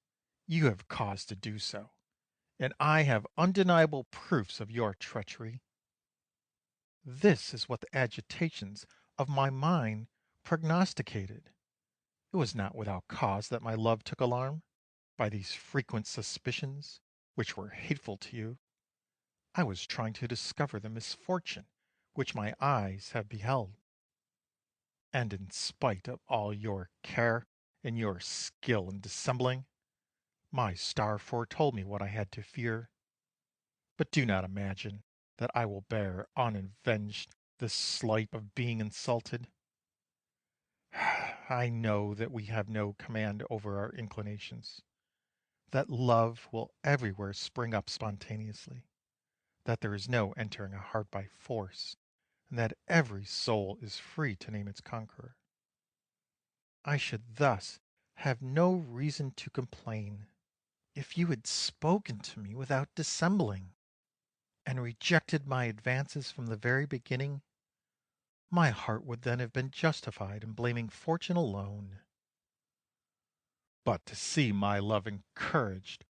you have cause to do so, and I have undeniable proofs of your treachery. This is what the agitations of my mind prognosticated. It was not without cause that my love took alarm by these frequent suspicions, which were hateful to you. I was trying to discover the misfortune which my eyes have beheld. And in spite of all your care and your skill in dissembling, my star foretold me what I had to fear. But do not imagine that I will bear unavenged the slight of being insulted. I know that we have no command over our inclinations, that love will everywhere spring up spontaneously, that there is no entering a heart by force, and that every soul is free to name its conqueror. I should thus have no reason to complain if you had spoken to me without dissembling, and rejected my advances from the very beginning. My heart would then have been justified in blaming fortune alone. But to see my love encouraged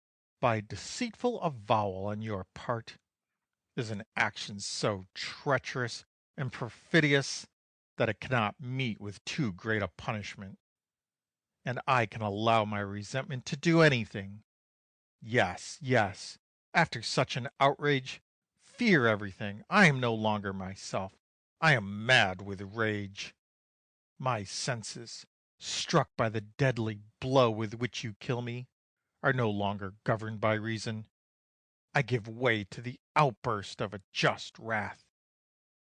by a deceitful avowal on your part is an action so treacherous and perfidious that it cannot meet with too great a punishment, and I can allow my resentment to do anything. Yes, yes, after such an outrage, fear everything. I am no longer myself. I am mad with rage. My senses, struck by the deadly blow with which you kill me, are no longer governed by reason. I give way to the outburst of a just wrath,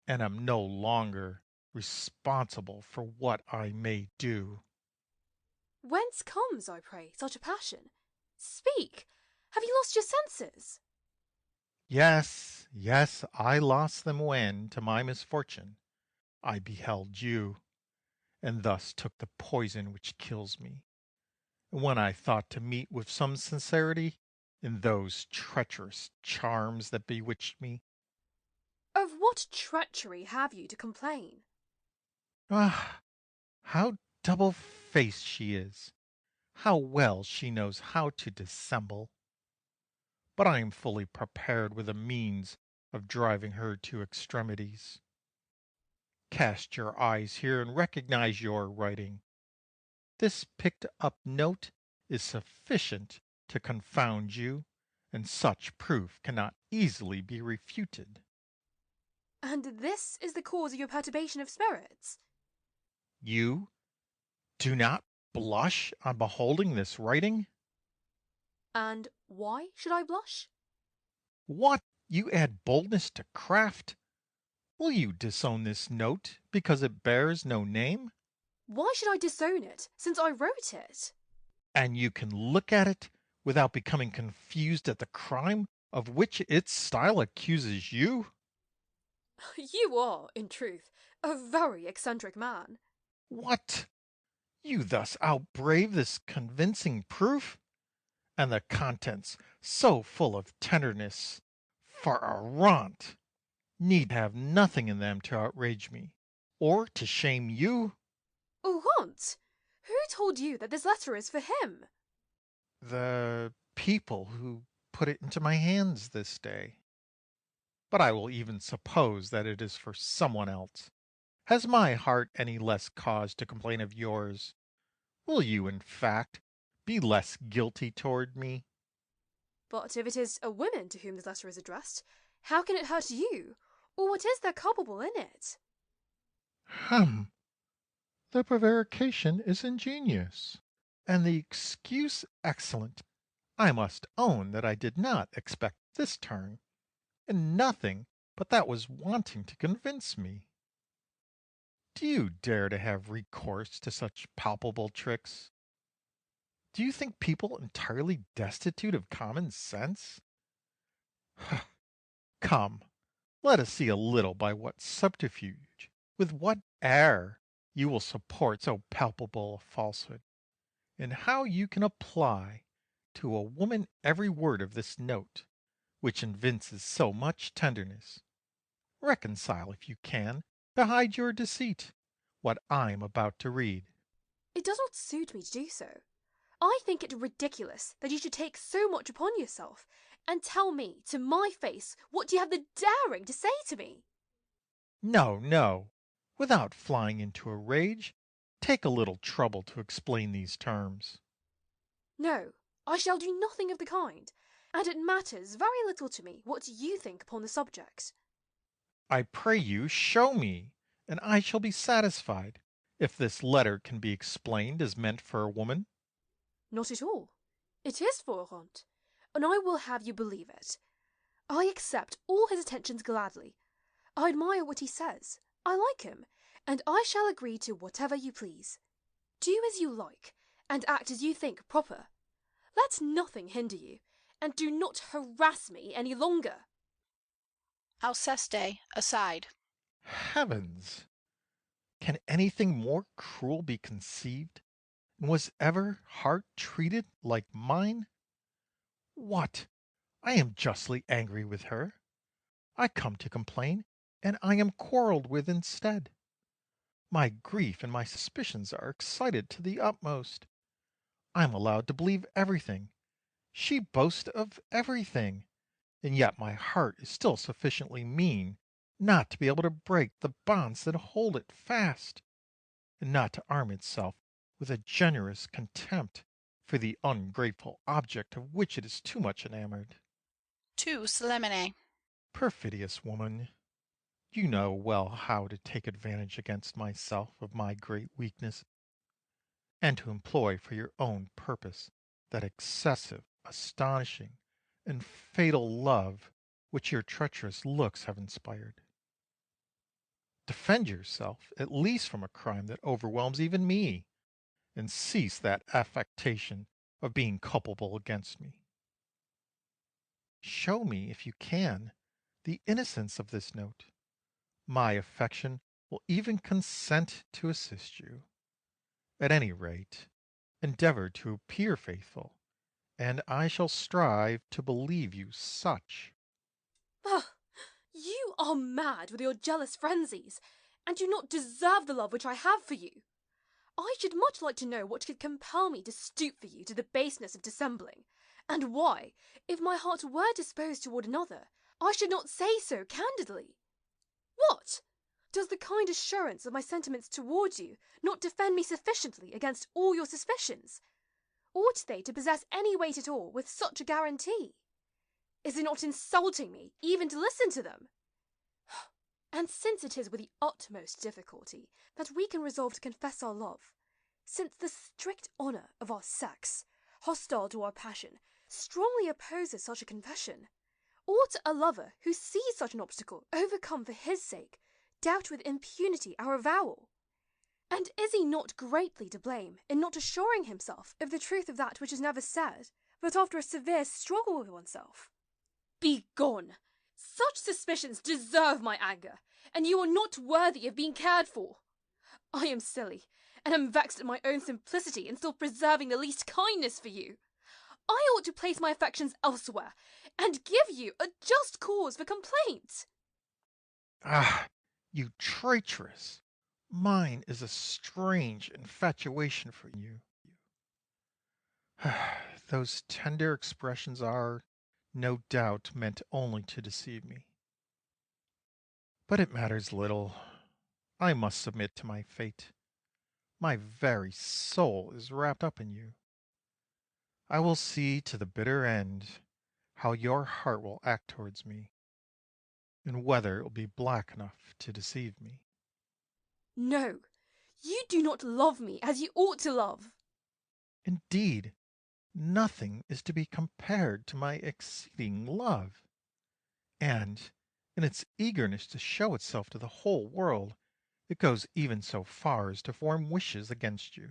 and am no longer responsible for what I may do. Whence comes, I pray, such a passion? Speak! Have you lost your senses? Yes, yes, I lost them when, to my misfortune, I beheld you, and thus took the poison which kills me. And when I thought to meet with some sincerity in those treacherous charms that bewitched me. Of what treachery have you to complain? Ah, how double-faced she is! How well she knows how to dissemble! But I am fully prepared with the means of driving her to extremities. Cast your eyes here and recognize your writing. This picked up note is sufficient to confound you, and such proof cannot easily be refuted. And this is the cause of your perturbation of spirits? You do not blush on beholding this writing? And why should I blush? What! You add boldness to craft? Will you disown this note because it bears no name? Why should I disown it, since I wrote it? And you can look at it without becoming confused at the crime of which its style accuses you? You are, in truth, a very eccentric man. What! You thus outbrave this convincing proof? And the contents so full of tenderness for Oronte need have nothing in them to outrage me, or to shame you? Oronte? Who told you that this letter is for him? The people who put it into my hands this day. But I will even suppose that it is for someone else. Has my heart any less cause to complain of yours? Will you, in fact, be less guilty toward me? But if it is a woman to whom this letter is addressed, how can it hurt you? Or what is there culpable in it? Hum! The prevarication is ingenious, and the excuse excellent. I must own that I did not expect this turn, and nothing but that was wanting to convince me. Do you dare to have recourse to such palpable tricks? Do you think people entirely destitute of common sense? Come, let us see a little by what subterfuge, with what air, you will support so palpable a falsehood, and how you can apply to a woman every word of this note, which evinces so much tenderness. Reconcile, if you can, to hide your deceit, what I am about to read. It does not suit me to do so. I think it ridiculous that you should take so much upon yourself and tell me to my face what you have the daring to say to me. No, no. Without flying into a rage, take a little trouble to explain these terms. No, I shall do nothing of the kind, and it matters very little to me what you think upon the subject. I pray you show me, and I shall be satisfied, if this letter can be explained as meant for a woman. Not at all. It is for Oronte, and I will have you believe it. I accept all his attentions gladly. I admire what he says. I like him, and I shall agree to whatever you please. Do as you like, and act as you think proper. Let nothing hinder you, and do not harass me any longer. Alceste aside. Heavens! Can anything more cruel be conceived? And was ever heart treated like mine? What! I am justly angry with her. I come to complain, and I am quarrelled with instead. My grief and my suspicions are excited to the utmost. I am allowed to believe everything. She boasts of everything, and yet my heart is still sufficiently mean not to be able to break the bonds that hold it fast, and not to arm itself with a generous contempt for the ungrateful object of which it is too much enamoured. To Celimène. Perfidious woman, you know well how to take advantage against myself of my great weakness, and to employ for your own purpose that excessive, astonishing, and fatal love which your treacherous looks have inspired. Defend yourself at least from a crime that overwhelms even me, and cease that affectation of being culpable against me. Show me, if you can, the innocence of this note. My affection will even consent to assist you. At any rate, endeavour to appear faithful, and I shall strive to believe you such. Ah, you are mad with your jealous frenzies, and do not deserve the love which I have for you. I should much like to know what could compel me to stoop for you to the baseness of dissembling, and why, if my heart were disposed toward another, I should not say so candidly. What? Does the kind assurance of my sentiments towards you not defend me sufficiently against all your suspicions? Ought they to possess any weight at all with such a guarantee? Is it not insulting me even to listen to them? And since it is with the utmost difficulty that we can resolve to confess our love, since the strict honour of our sex, hostile to our passion, strongly opposes such a confession, ought a lover who sees such an obstacle overcome for his sake, doubt with impunity our avowal? And is he not greatly to blame in not assuring himself of the truth of that which is never said, but after a severe struggle with oneself? Begone! Such suspicions deserve my anger, and you are not worthy of being cared for. I am silly, and am vexed at my own simplicity in still preserving the least kindness for you. I ought to place my affections elsewhere, and give you a just cause for complaint. Ah, you traitress! Mine is a strange infatuation for you. Those tender expressions are, no doubt, meant only to deceive me. But it matters little. I must submit to my fate. My very soul is wrapped up in you. I will see to the bitter end how your heart will act towards me, and whether it will be black enough to deceive me. No, you do not love me as you ought to love. Indeed, nothing is to be compared to my exceeding love, and in its eagerness to show itself to the whole world, it goes even so far as to form wishes against you.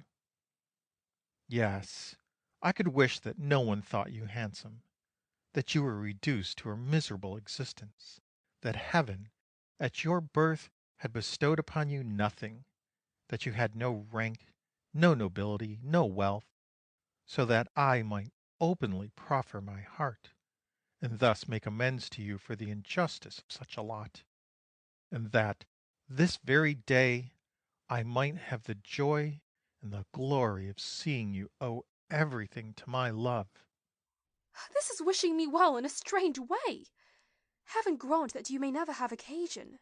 Yes, I could wish that no one thought you handsome, that you were reduced to a miserable existence, that heaven, at your birth, had bestowed upon you nothing, that you had no rank, no nobility, no wealth, so that I might openly proffer my heart, and thus make amends to you for the injustice of such a lot, and that this very day I might have the joy and the glory of seeing you owe everything to my love. This is wishing me well in a strange way. Heaven grant that you may never have occasion.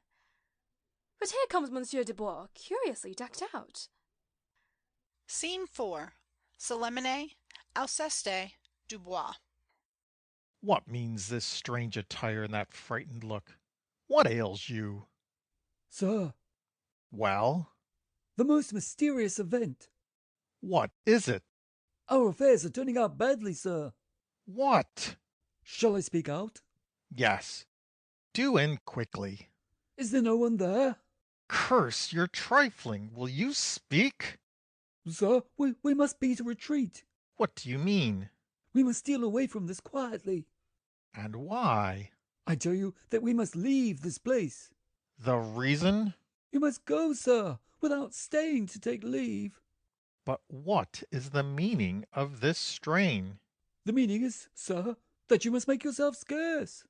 But here comes Monsieur de Bois, curiously decked out. Scene 4. Celimène, Alceste, Dubois. What means this strange attire and that frightened look? What ails you? Sir, Well, the most mysterious event. what is it? Our affairs are turning out badly, sir. What? Shall I speak out? Yes. Do and quickly. Is there no one there? Curse your trifling. Will you speak? Sir, we must beat a retreat. What do you mean? We must steal away from this quietly. And why? I tell you that we must leave this place. The reason? You must go, sir, without staying to take leave. But what is the meaning of this strain? The meaning is, sir, that you must make yourself scarce.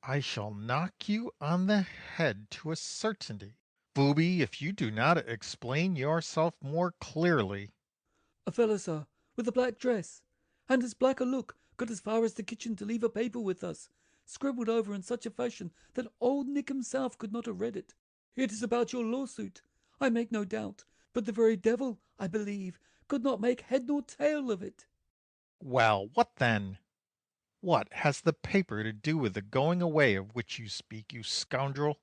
I shall knock you on the head to a certainty, booby, if you do not explain yourself more clearly. A fellow, sir, with a black dress, and as black a look, got as far as the kitchen to leave a paper with us, scribbled over in such a fashion that old Nick himself could not have read it. It is about your lawsuit, I make no doubt, but the very devil, I believe, could not make head nor tail of it. Well, what then? What has the paper to do with the going away of which you speak, you scoundrel?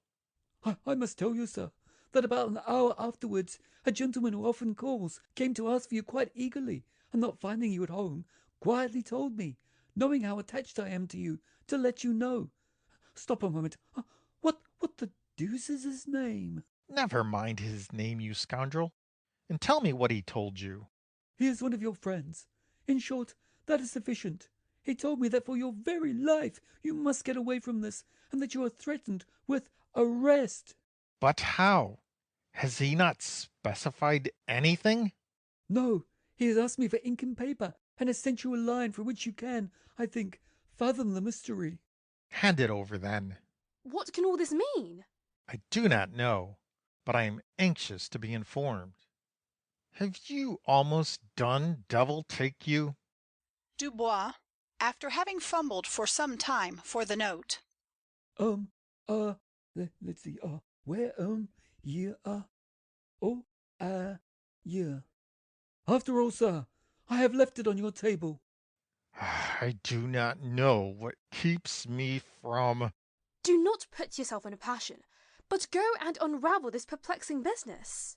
I must tell you, sir, that about an hour afterwards, a gentleman who often calls came to ask for you quite eagerly, and not finding you at home, quietly told me, knowing how attached I am to you, to let you know. Stop a moment. What the deuce is his name? Never mind his name, you scoundrel, and tell me what he told you. He is one of your friends. In short, that is sufficient. He told me that for your very life you must get away from this, and that you are threatened with arrest. But how? Has he not specified anything? No, he has asked me for ink and paper, and has sent you a line for which you can, I think, fathom the mystery. Hand it over, then. What can all this mean? I do not know, but I am anxious to be informed. Have you almost done, devil take you? Dubois, after having fumbled for some time for the note. Let's see, where, yeah, yeah. After all, sir, I have left it on your table. I do not know what keeps me from... Do not put yourself in a passion, but go and unravel this perplexing business.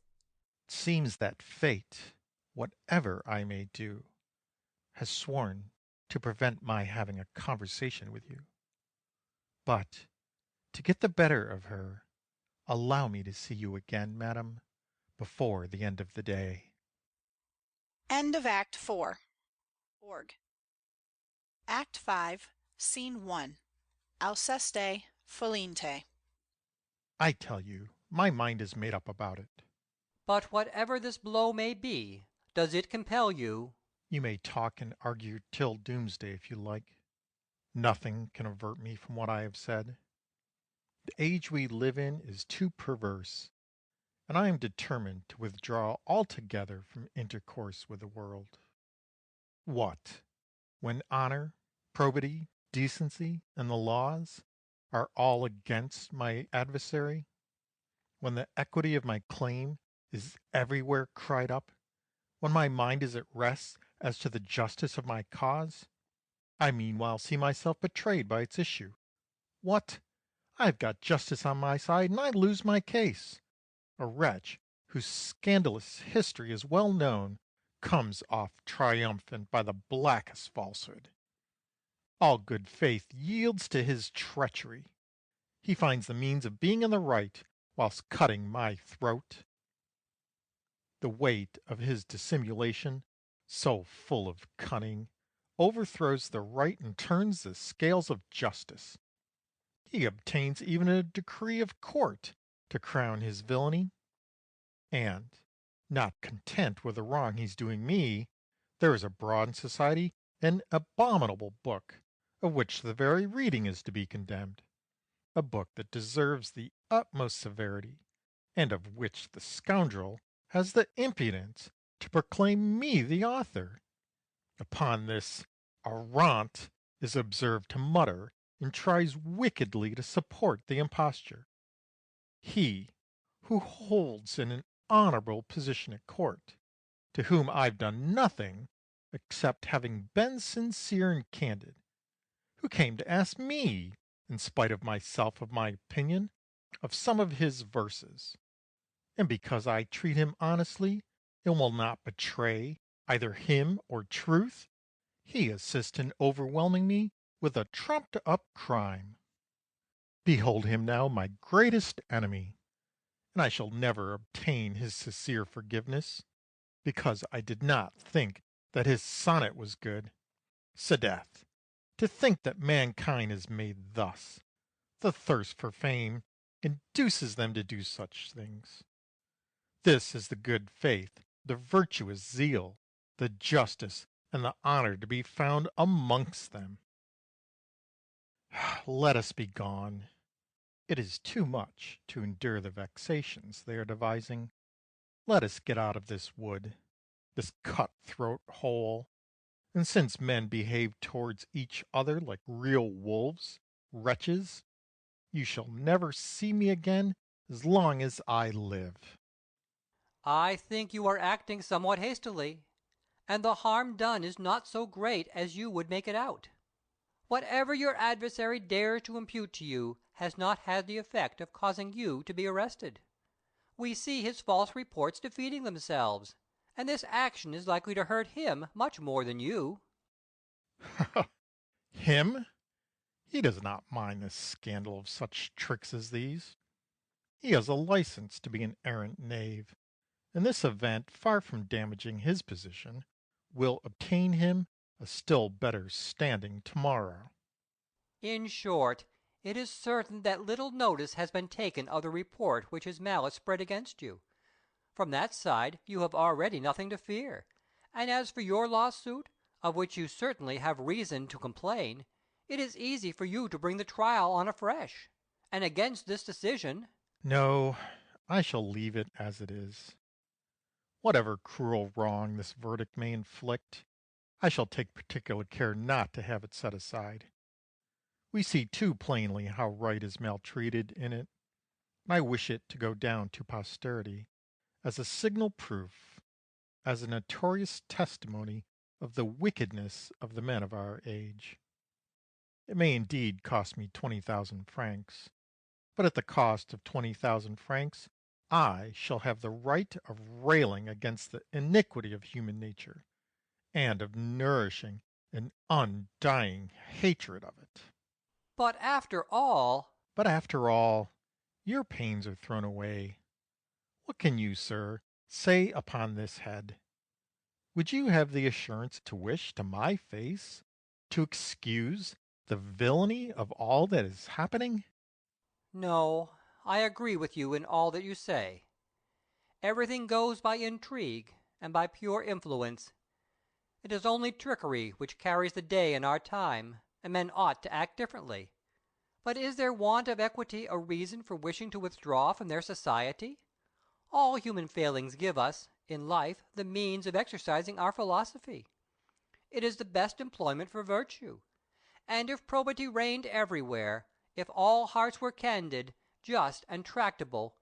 It seems that fate, whatever I may do, has sworn to prevent my having a conversation with you. But, to get the better of her, allow me to see you again, madam, before the end of the day. End of Act 4. Org. Act 5, Scene 1. Alceste, Philinte. I tell you, my mind is made up about it. But whatever this blow may be, does it compel you? You may talk and argue till doomsday if you like. Nothing can avert me from what I have said. The age we live in is too perverse, and I am determined to withdraw altogether from intercourse with the world. What, when honor, probity, decency, and the laws are all against my adversary, when the equity of my claim is everywhere cried up, when my mind is at rest as to the justice of my cause, I meanwhile see myself betrayed by its issue. What? I've got justice on my side, and I lose my case. A wretch whose scandalous history is well known comes off triumphant by the blackest falsehood. All good faith yields to his treachery. He finds the means of being in the right whilst cutting my throat. The weight of his dissimulation, so full of cunning, overthrows the right and turns the scales of justice. He obtains even a decree of court to crown his villainy. And, not content with the wrong he's doing me, there is abroad in society an abominable book, of which the very reading is to be condemned, a book that deserves the utmost severity, and of which the scoundrel has the impudence to proclaim me the author. Upon this, Oronte is observed to mutter, and tries wickedly to support the imposture. He, who holds an honourable position at court, to whom I've done nothing except having been sincere and candid, who came to ask me, in spite of myself, of my opinion of some of his verses, and because I treat him honestly and will not betray either him or truth, he assists in overwhelming me with a trumped-up crime. Behold him now my greatest enemy, and I shall never obtain his sincere forgiveness, because I did not think that his sonnet was good. 'Sdeath, to think that mankind is made thus! The thirst for fame induces them to do such things. This is the good faith, the virtuous zeal, the justice, and the honour to be found amongst them. Let us be gone. It is too much to endure the vexations they are devising. Let us get out of this wood, this cut-throat hole, and since men behave towards each other like real wolves, wretches, you shall never see me again as long as I live. I think you are acting somewhat hastily, and the harm done is not so great as you would make it out. Whatever your adversary dares to impute to you has not had the effect of causing you to be arrested. We see his false reports defeating themselves, and this action is likely to hurt him much more than you. Him? He does not mind the scandal of such tricks as these. He has a license to be an arrant knave, and this event, far from damaging his position, will obtain him a still better standing tomorrow. In short, it is certain that little notice has been taken of the report which his malice spread against you. From that side you have already nothing to fear, and as for your lawsuit, of which you certainly have reason to complain, it is easy for you to bring the trial on afresh, and against this decision. No, I shall leave it as it is. Whatever cruel wrong this verdict may inflict, I shall take particular care not to have it set aside. We see too plainly how right is maltreated in it, and I wish it to go down to posterity as a signal proof, as a notorious testimony of the wickedness of the men of our age. It may indeed cost me 20,000 francs, but at the cost of 20,000 francs I shall have the right of railing against the iniquity of human nature, and of nourishing an undying hatred of it. But after all, your pains are thrown away. What can you, sir, say upon this head? Would you have the assurance to wish to my face to excuse the villainy of all that is happening? No, I agree with you in all that you say. Everything goes by intrigue and by pure influence. It is only trickery which carries the day in our time, and men ought to act differently. But is their want of equity a reason for wishing to withdraw from their society? All human failings give us, in life, the means of exercising our philosophy. It is the best employment for virtue. And if probity reigned everywhere, if all hearts were candid, just, and tractable,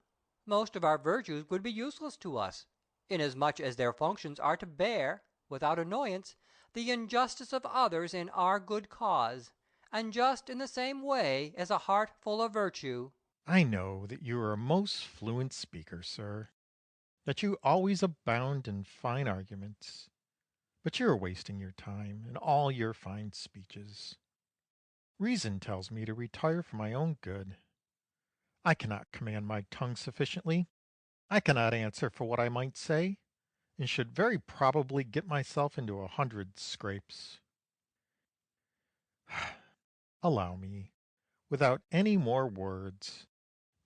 most of our virtues would be useless to us, inasmuch as their functions are to bear, without annoyance, the injustice of others in our good cause, and just in the same way as a heart full of virtue. I know that you are a most fluent speaker, sir, that you always abound in fine arguments, but you are wasting your time in all your fine speeches. Reason tells me to retire for my own good. I cannot command my tongue sufficiently. I cannot answer for what I might say, and should very probably get myself into 100 scrapes. Allow me, without any more words,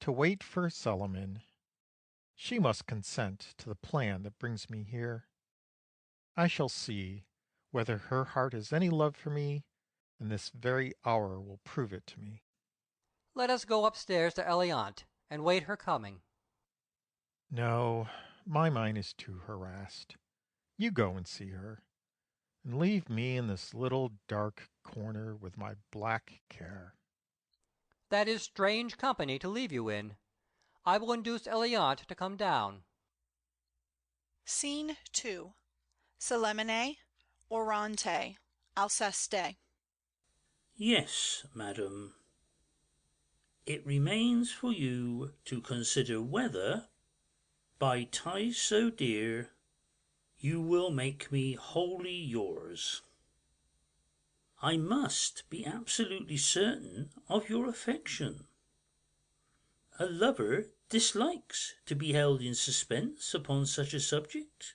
to wait for Celimène. She must consent to the plan that brings me here. I shall see whether her heart has any love for me, and this very hour will prove it to me. Let us go upstairs to Philinte, and wait her coming. No, my mind is too harassed. You go and see her. and leave me in this little dark corner with my black care. That is strange company to leave you in. I will induce Philinte to come down. Scene 2. Celimène, Oronte, Alceste. Yes, madam. It remains for you to consider whether, by ties so dear, you will make me wholly yours. I must be absolutely certain of your affection. A lover dislikes to be held in suspense upon such a subject.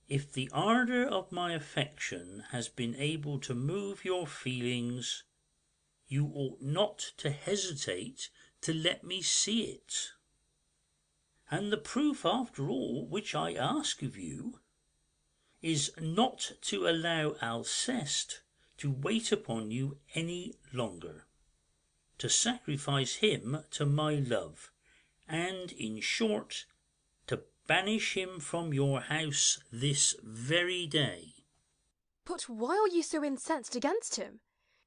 If the ardour of my affection has been able to move your feelings, you ought not to hesitate to let me see it. And the proof, after all, which I ask of you, is not to allow Alceste to wait upon you any longer, to sacrifice him to my love, and, in short, to banish him from your house this very day. But why are you so incensed against him?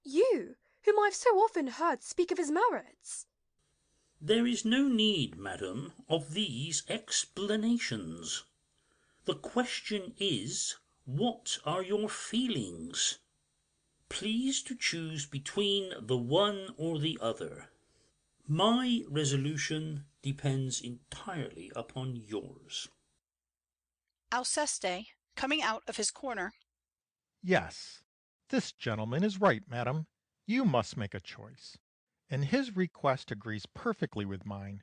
You, whom I have so often heard speak of his merits. There is no need, madam, of these explanations. The question is, what are your feelings? Please to choose between the one or the other. My resolution depends entirely upon yours. Alceste, coming out of his corner. Yes, this gentleman is right, madam. You must make a choice, and his request agrees perfectly with mine.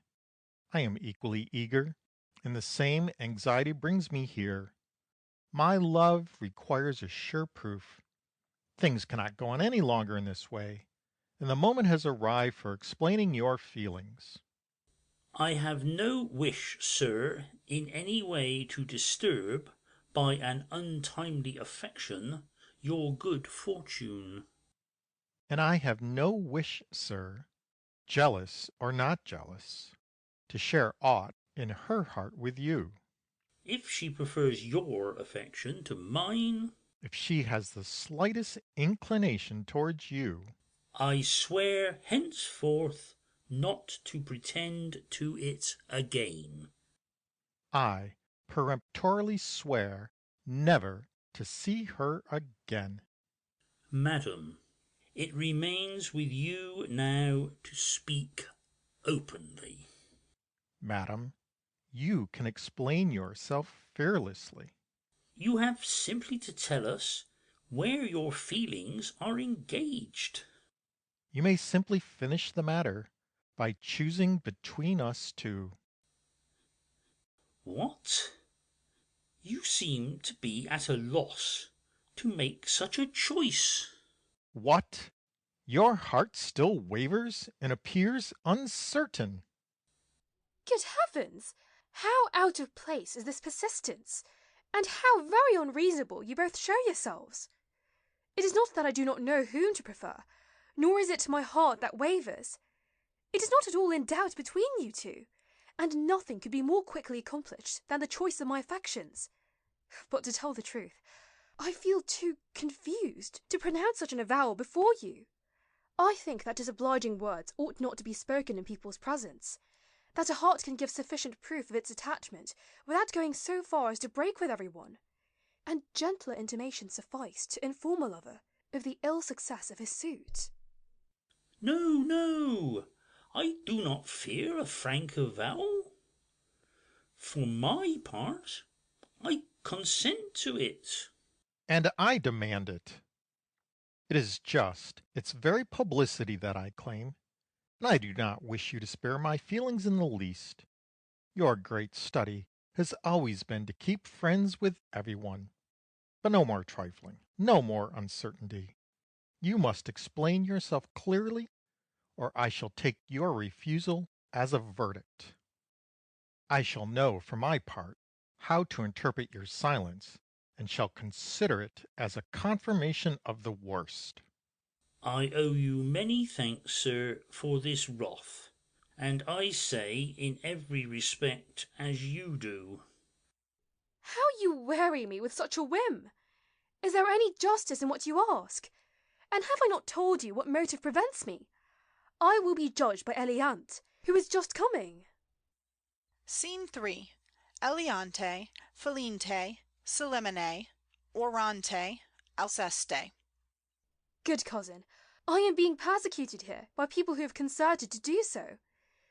I am equally eager, and the same anxiety brings me here. My love requires a sure proof. Things cannot go on any longer in this way, and the moment has arrived for explaining your feelings. I have no wish, sir, in any way to disturb, by an untimely affection, your good fortune. And I have no wish, sir, jealous or not jealous, to share aught in her heart with you. If she prefers your affection to mine, if she has the slightest inclination towards you, I swear henceforth not to pretend to it again. I peremptorily swear never to see her again. Madam, it remains with you now to speak openly. Madam, you can explain yourself fearlessly. You have simply to tell us where your feelings are engaged. You may simply finish the matter by choosing between us two. What? You seem to be at a loss to make such a choice. What? Your heart still wavers and appears uncertain. Good heavens! How out of place is this persistence, and how very unreasonable you both show yourselves! It is not that I do not know whom to prefer, nor is it my heart that wavers. It is not at all in doubt between you two, and nothing could be more quickly accomplished than the choice of my affections. But to tell the truth, I feel too confused to pronounce such an avowal before you. I think that disobliging words ought not to be spoken in people's presence, that a heart can give sufficient proof of its attachment without going so far as to break with everyone, and gentler intimations suffice to inform a lover of the ill success of his suit. No, no, I do not fear a frank avowal. For my part, I consent to it. And I demand it. It is just its very publicity that I claim, and I do not wish you to spare my feelings in the least. Your great study has always been to keep friends with everyone. But no more trifling, no more uncertainty. You must explain yourself clearly, or I shall take your refusal as a verdict. I shall know, for my part, how to interpret your silence, and shall consider it as a confirmation of the worst. I owe you many thanks, sir, for this wrath, and I say in every respect as you do. How you weary me with such a whim! Is there any justice in what you ask? And have I not told you what motive prevents me? I will be judged by Philinte, who is just coming. Scene 3. Eleonte, Philinte, Celimène, Oronte, Alceste. Good cousin, I am being persecuted here by people who have concerted to do so.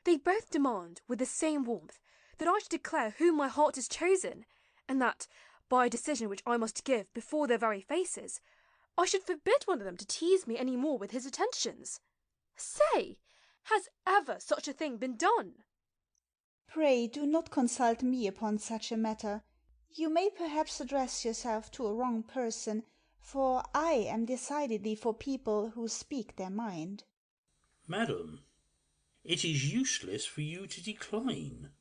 They both demand, with the same warmth, that I should declare whom my heart has chosen, and that, by a decision which I must give before their very faces, I should forbid one of them to tease me any more with his attentions. Say, has ever such a thing been done? Pray do not consult me upon such a matter. You may perhaps address yourself to a wrong person, for I am decidedly for people who speak their mind. Madam, it is useless for you to decline.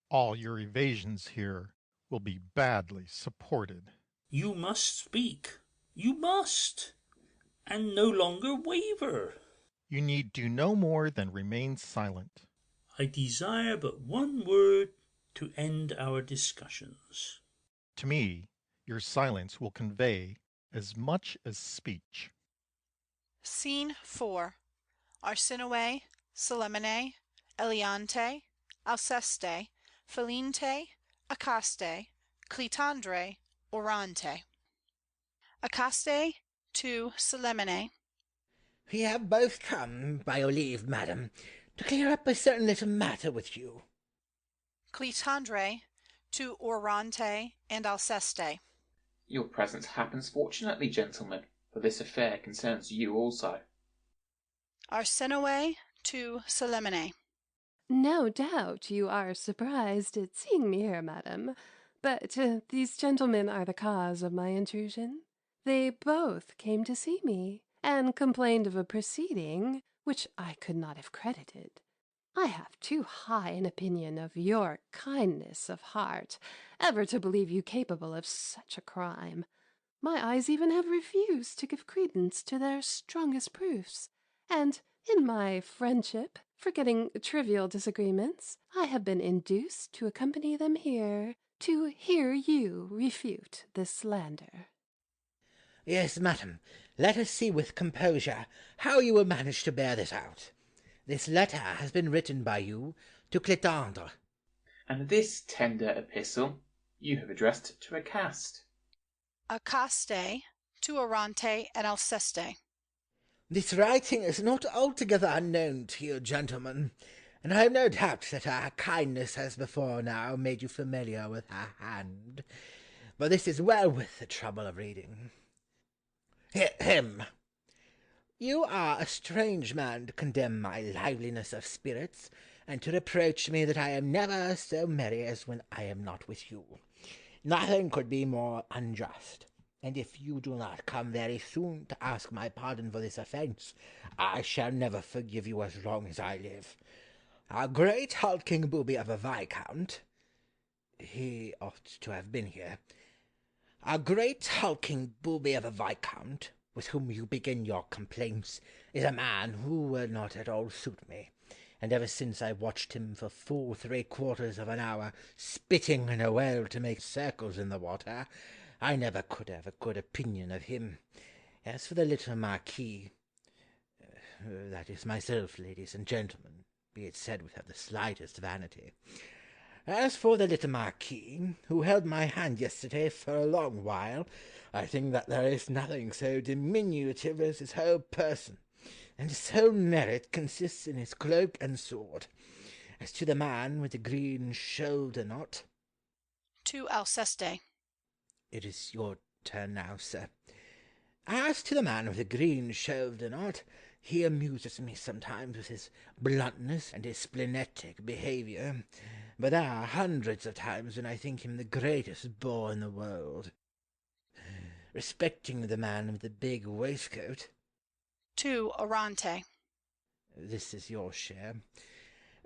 All your evasions here will be badly supported. You must speak. You must. And no longer waver. You need do no more than remain silent. I desire but one word to end our discussions. To me, your silence will convey as much as speech. Scene 4. Arsinoe, Celimène, Eleonte, Alceste, Philinte, Accaste, Clitandre, Oronte. Accaste to Celimène. We have both come, by your leave, madam, to clear up a certain little matter with you. Clitandre to Oronte and Alceste. Your presence happens fortunately, gentlemen, for this affair concerns you also. Arsinoe to Celimène. No doubt you are surprised at seeing me here, madam, but these gentlemen are the cause of my intrusion. They both came to see me, and complained of a proceeding which I could not have credited. I have too high an opinion of your kindness of heart ever to believe you capable of such a crime. My eyes even have refused to give credence to their strongest proofs, and in my friendship, forgetting trivial disagreements, I have been induced to accompany them here to hear you refute this slander. Yes, madam, let us see with composure how you will manage to bear this out. This letter has been written by you to Clitandre. And this tender epistle you have addressed to Accaste. Accaste to Oronte and Alceste. This writing is not altogether unknown to you, gentlemen, and I have no doubt that her kindness has before now made you familiar with her hand, but this is well worth the trouble of reading. Him. You are a strange man to condemn my liveliness of spirits, and to reproach me that I am never so merry as when I am not with you. Nothing could be more unjust, and if you do not come very soon to ask my pardon for this offence, I shall never forgive you as long as I live. Our great hulking booby of a viscount, he ought to have been here, our great hulking booby of a viscount, with whom you begin your complaints, is a man who will not at all suit me, and ever since I watched him for full 3/4 of an hour, spitting in a well to make circles in the water, I never could have a good opinion of him. As for the little Marquis, that is myself, ladies and gentlemen, be it said without the slightest vanity. As for the little Marquis, who held my hand yesterday for a long while, I think that there is nothing so diminutive as his whole person, and his whole merit consists in his cloak and sword. As to the man with the green shoulder-knot... To Alceste. It is your turn now, sir. As to the man with the green shoulder-knot, he amuses me sometimes with his bluntness and his splenetic behaviour, but there are hundreds of times when I think him the greatest bore in the world. Respecting the man with the big waistcoat... To Oronte. This is your share.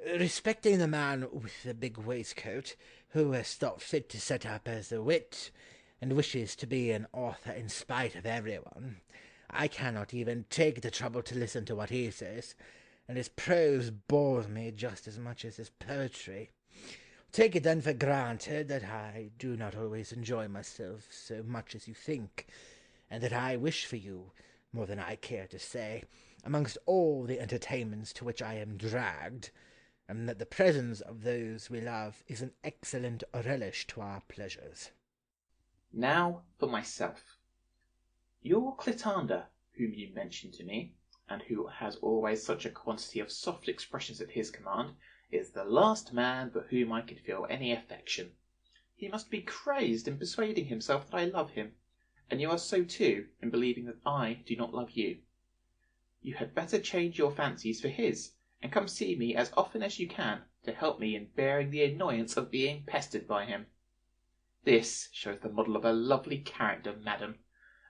Respecting the man with the big waistcoat, who has thought fit to set up as a wit, and wishes to be an author in spite of everyone, I cannot even take the trouble to listen to what he says, and his prose bores me just as much as his poetry. Take it then for granted that I do not always enjoy myself so much as you think, and that I wish for you, more than I care to say, amongst all the entertainments to which I am dragged, and that the presence of those we love is an excellent relish to our pleasures. Now for myself. Your Clitander, whom you mentioned to me, and who has always such a quantity of soft expressions at his command, is the last man for whom I could feel any affection. He must be crazed in persuading himself that I love him, and you are so too in believing that I do not love you. You had better change your fancies for his, and come see me as often as you can to help me in bearing the annoyance of being pestered by him. This shows the model of a lovely character, madam,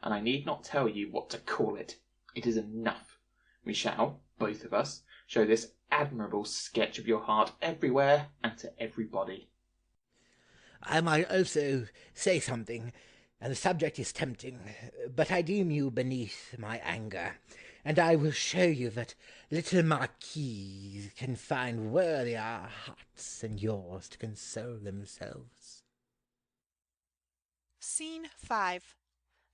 and I need not tell you what to call it. It is enough. We shall, both of us, show this admirable sketch of your heart everywhere and to everybody. I might also say something, and the subject is tempting, but I deem you beneath my anger, and I will show you that little marquises can find worthier hearts than yours to console themselves. Scene 5.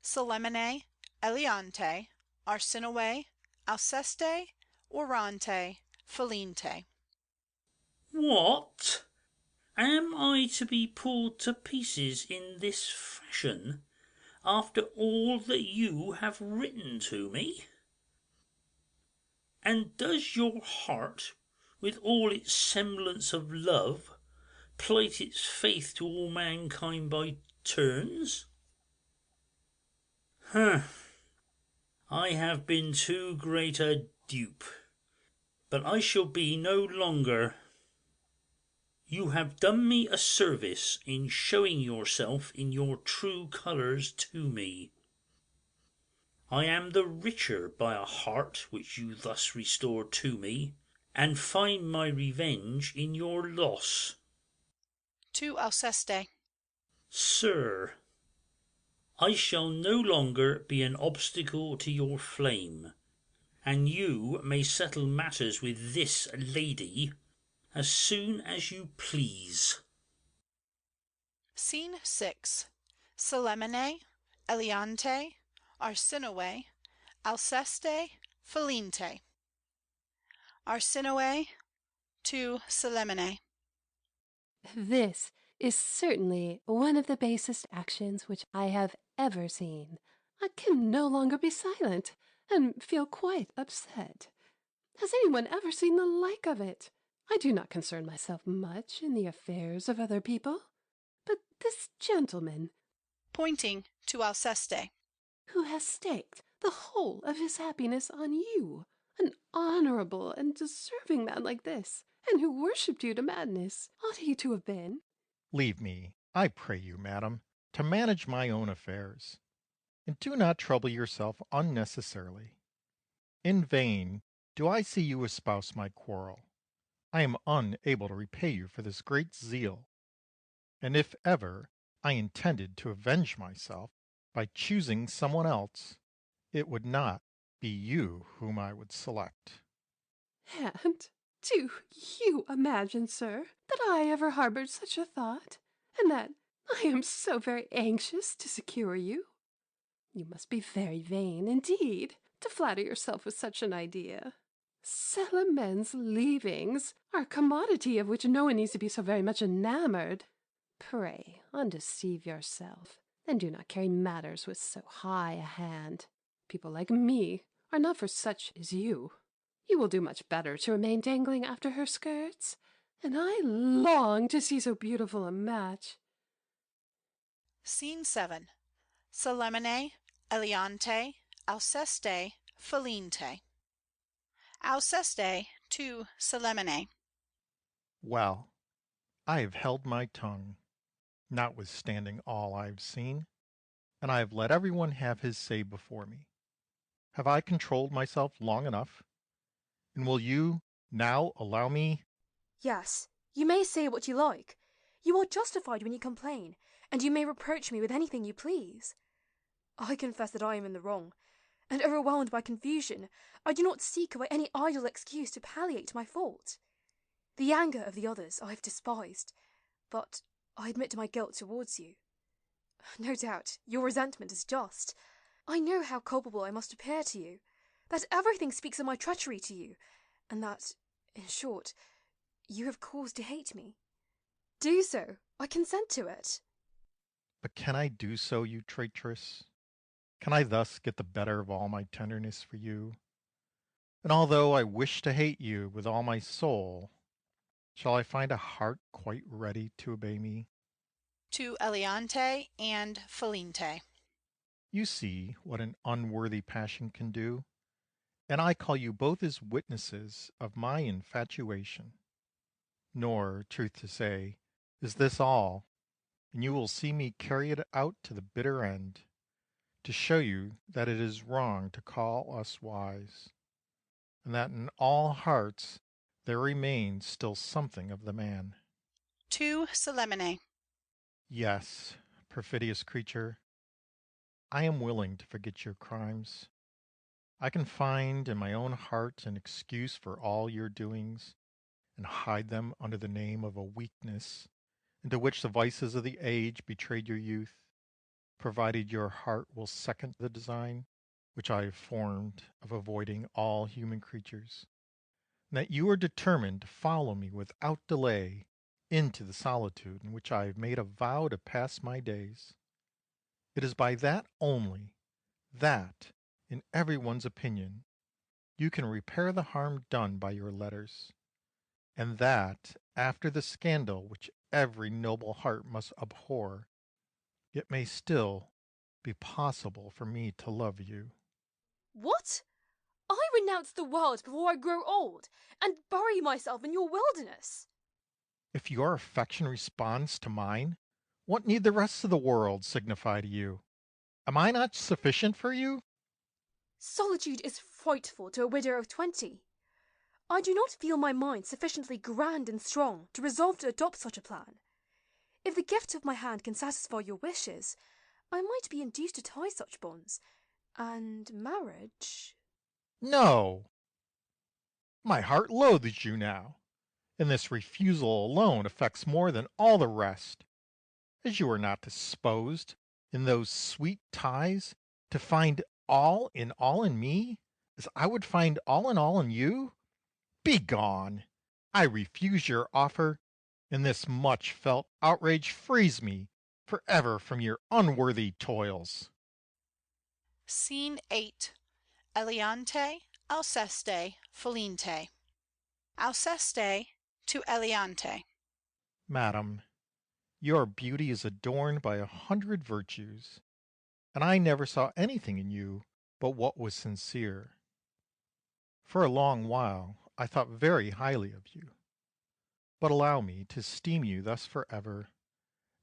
Celimène, Eleonte, Arsinoe, Alceste, Oronte, Philinte. What? Am I to be pulled to pieces in this fashion, after all that you have written to me? And does your heart, with all its semblance of love, plight its faith to all mankind by turns? I have been too great a dupe, but I shall be no longer. You have done me a service in showing yourself in your true colours to me. I am the richer by a heart which you thus restore to me, and find my revenge in your loss. To Alceste. Sir, I shall no longer be an obstacle to your flame, and you may settle matters with this lady as soon as you please. Scene 6. Celimène, Eleonte, Arsinoe, Alceste, Philinte. Arsinoe to Celimène. This is certainly one of the basest actions which I have ever seen. I can no longer be silent, and feel quite upset. Has anyone ever seen the like of it? I do not concern myself much in the affairs of other people, but this gentleman, pointing to Alceste, who has staked the whole of his happiness on you, an honourable and deserving man like this, and who worshipped you to madness, ought he to have been? Leave me, I pray you, madam, to manage my own affairs, and do not trouble yourself unnecessarily. In vain do I see you espouse my quarrel. I am unable to repay you for this great zeal, and if ever I intended to avenge myself by choosing someone else, it would not be you whom I would select. And do you imagine, sir, that I ever harbored such a thought, and that I am so very anxious to secure you? You must be very vain indeed to flatter yourself with such an idea. Celimène's leavings are a commodity of which no one needs to be so very much enamoured. Pray, undeceive yourself, and do not carry matters with so high a hand. People like me are not for such as you. You will do much better to remain dangling after her skirts, and I long to see so beautiful a match. Scene 7. Celimène, Eleonte, Alceste, Philinte. Alceste to Celimène. Well, I have held my tongue, notwithstanding all I have seen, and I have let everyone have his say before me. Have I controlled myself long enough? And will you now allow me? Yes, you may say what you like. You are justified when you complain, and you may reproach me with anything you please. I confess that I am in the wrong, and overwhelmed by confusion, I do not seek away any idle excuse to palliate my fault. The anger of the others I have despised. but I admit my guilt towards you. No doubt your resentment is just. I know how culpable I must appear to you, that everything speaks of my treachery to you, and that, in short, you have cause to hate me. Do so. I consent to it. But can I do so, you traitress? Can I thus get the better of all my tenderness for you? And although I wish to hate you with all my soul, shall I find a heart quite ready to obey me? To Alceste and Philinte. You see what an unworthy passion can do, and I call you both as witnesses of my infatuation. Nor, truth to say, is this all, and you will see me carry it out to the bitter end, to show you that it is wrong to call us wise, and that in all hearts there remains still something of the man. To Celimène. Yes, perfidious creature, I am willing to forget your crimes. I can find in my own heart an excuse for all your doings, and hide them under the name of a weakness into which the vices of the age betrayed your youth, provided your heart will second the design which I have formed of avoiding all human creatures, and that you are determined to follow me without delay into the solitude in which I have made a vow to pass my days. It is by that only that, in every one's opinion, you can repair the harm done by your letters, and that after the scandal which every noble heart must abhor, it may still be possible for me to love you. What? I renounce the world before I grow old, and bury myself in your wilderness. If your affection responds to mine, what need the rest of the world signify to you? Am I not sufficient for you? Solitude is frightful to a widow of 20. I do not feel my mind sufficiently grand and strong to resolve to adopt such a plan. If the gift of my hand can satisfy your wishes, I might be induced to tie such bonds, and marriage... No! My heart loathes you now, and this refusal alone affects more than all the rest, as you are not disposed, in those sweet ties, to find all in me, as I would find all in you. Begone! I refuse your offer, and this much felt outrage frees me for ever from your unworthy toils. Scene 8. Alceste, Alceste, Philinte. Alceste to Alceste. Madam, your beauty is adorned by 100 virtues, and I never saw anything in you but what was sincere. For a long while I thought very highly of you, but allow me to esteem you thus forever,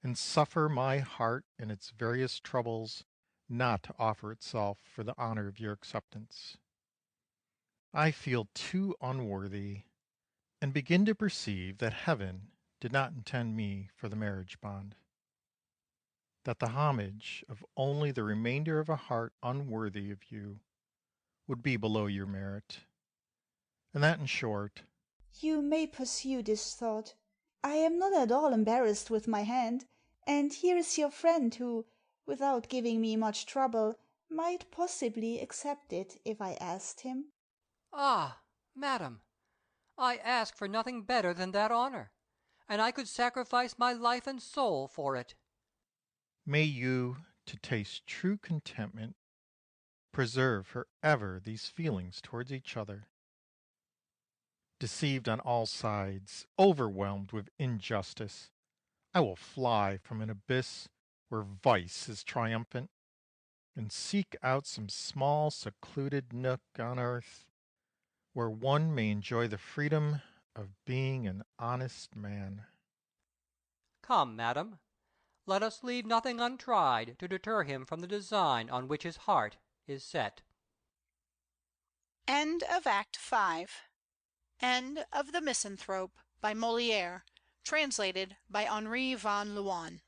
and suffer my heart in its various troubles not to offer itself for the honor of your acceptance. I feel too unworthy, and begin to perceive that Heaven did not intend me for the marriage bond, that the homage of only the remainder of a heart unworthy of you would be below your merit, and that, in short... You may pursue this thought. I am not at all embarrassed with my hand, and here is your friend who, without giving me much trouble, might possibly accept it if I asked him. Ah, madam, I ask for nothing better than that honor, and I could sacrifice my life and soul for it. May you, to taste true contentment, preserve for ever these feelings towards each other. Deceived on all sides, overwhelmed with injustice, I will fly from an abyss where vice is triumphant, and seek out some small secluded nook on earth where one may enjoy the freedom of being an honest man. Come, madam, let us leave nothing untried to deter him from the design on which his heart is set. End of Act 5. End of The Misanthrope by Molière, translated by Henri van Leeuwen.